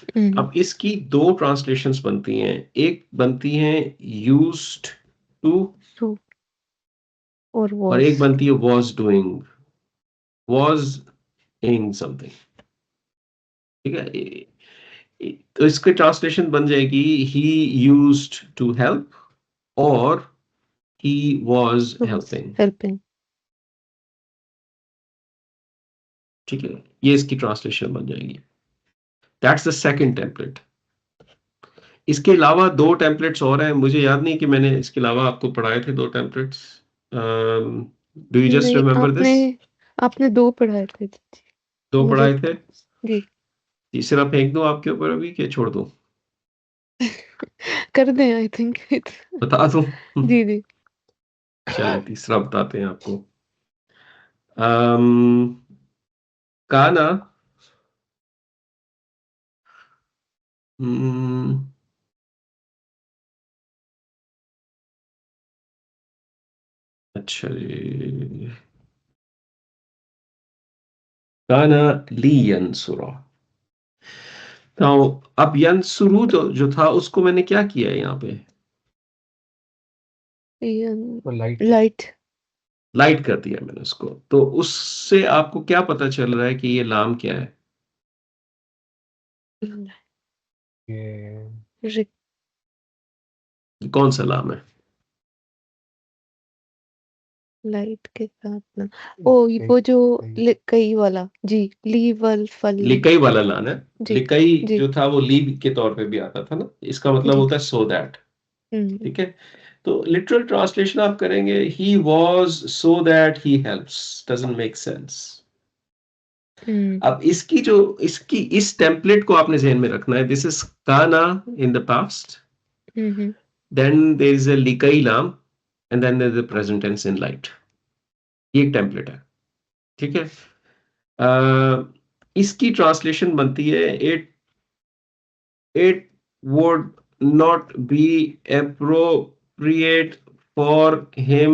Mhm. अब इसकी दो ट्रांसलेशंस बनती हैं, एक बनती है यूज्ड टू, So or और एक was. बनती है was doing, was in something, ठीक है। तो इसकी ट्रांसलेशन बन जाएगी ही यूज्ड टू हेल्प और he was Was helping, helping. ठीक है, ये इसकी ट्रांसलेशन बन जाएगी। That's the second template. इसके अलावा दो टेम्पलेट्स और हैं, मुझे याद नहीं कि मैंने इसके अलावा आपको पढ़ाए थे दो टेम्पलेट्स। डू यू जस्ट नहीं, रिमेम्बर आपने दिस? आपने 2 पढ़ाए थे जी। दो मुझे पढ़ाए थे, जी। तीसरा फेंक दूं आपके ऊपर अभी कि छोड़ दूं? कर दें आई थिंक। बता दूं? जी, जी। चलें तीसरा बताते हैं आपको। um, काना अच्छा जी, काना ली यंसुरा। तो अब यंसुरु जो था उसको मैंने क्या किया है यहाँ पे, तो लाइट लाइट। लाइट कर दिया मैंने उसको, तो उससे आपको क्या पता चल रहा है कि ये लाम क्या है? ये कौन सा लाम है? लाइट के साथ ना, ओ ये वो जो कई वाला जी, लीवल फल। लिकई वाला लान है। जी, लिकई जी, जो था वो लीव के तौर पे भी आता था ना, इसका मतलब जी। होता है सो दैट, हम्म। ठीक है। तो लिटरल ट्रांसलेशन आप करेंगे he was so that he helps, doesn't make sense. अब इसकी इस टेम्पलेट को आपने ध्यान में रखना है, दिस इज काना in the past, hmm. Then there is a लिकई लाम, and then there is a present tense in light. ये एक टेम्पलेट है, ठीक है। इसकी ट्रांसलेशन बनती है it would not be appropriate for him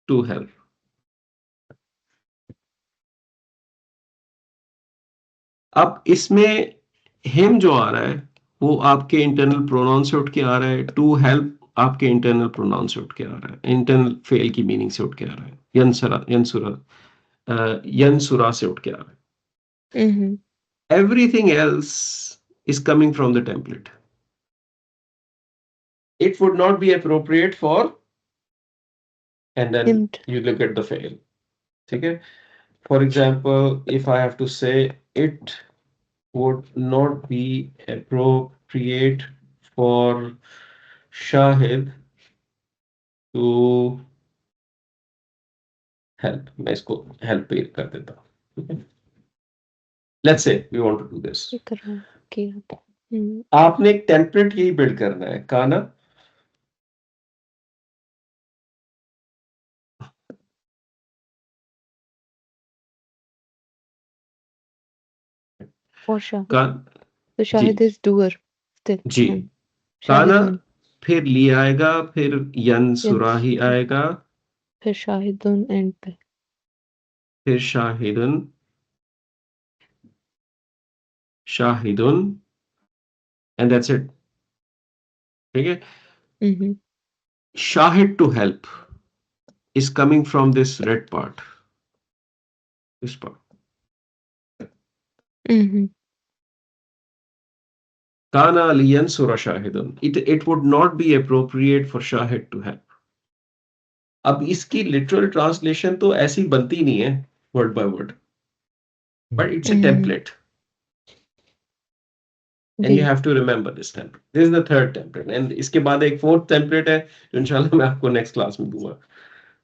to help। अब इसमें him जो आ रहा है वो आपके इंटरनल प्रोनाउन से उठ के आ रहा है, टू हेल्प आपके इंटरनल प्रोनाउन से उठ के आ रहा है, इंटरनल फेल की मीनिंग से उठ के आ रहा है, यंसुरा से उठ के आ रहा हम्म। है। Everything else is coming from the template. It would not be appropriate for, and then you look at the fail, okay? For example, if I have to say it would not be appropriate for Shahid to help, मैं इसको help पे कर देता हूँ, ठीक है? Let's say we want to do this. ये करना किया था। आपने एक टेम्पलेट ही बिल्ड करना है, काना और शाहिद, का तो जी शाहिद इज डूअर जी, स्टिल। काना शाहिदुन, फिर ली आएगा, फिर यंसुरा ही यंसुरा, आएगा, फिर शाहिदुन एंड पे। फिर शाहिदुन, शाहिदुन, and that's it. ठीक है? Mhm. Shahid to help is coming from this red part. This part. Mhm. Kana liyansura shahidun. It would not be appropriate for Shahid to help. अब इसकी लिटरल ट्रांसलेशन तो ऐसी बनती नहीं है word by word, but it's a Mhm. template. And you जी, have to remember this template. This is the third template. And इसके बाद एक fourth template है जो इंशाल्लाह मैं आपको next class में दूंगा.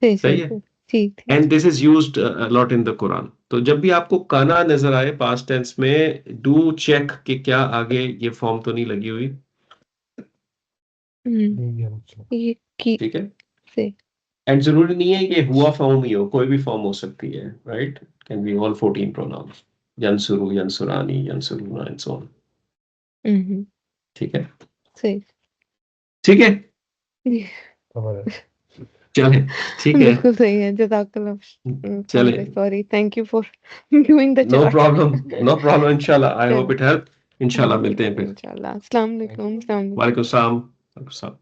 सही सही है? ठीक ठीक And this is used a lot in the Quran. तो जब भी आपको काना नजर आए past tense में, do check कि क्या आगे ये फॉर्म तो नहीं लगी हुई. ये की ठीक है? से एंड जरूरी नहीं है कि हुआ फॉर्म ही हो, कोई भी फॉर्म हो सकती है, right? Can be all 14 pronouns, यंसुरु, यंसुरानी, यंसुरुना एंड सो ऑन. हम्म ठीक है? सही ठीक है, जी, चले, ठीक है, बिल्कुल सही है जज़ाकल्लाह चले. Sorry thank you for doing the no chart problem, no problem. इंशाल्लाह, आई होप इट हेल्प. इंशाल्लाह मिलते हैं फिर. इंशाल्लाह अस्सलाम वालेकुम वालेकुम सलाम.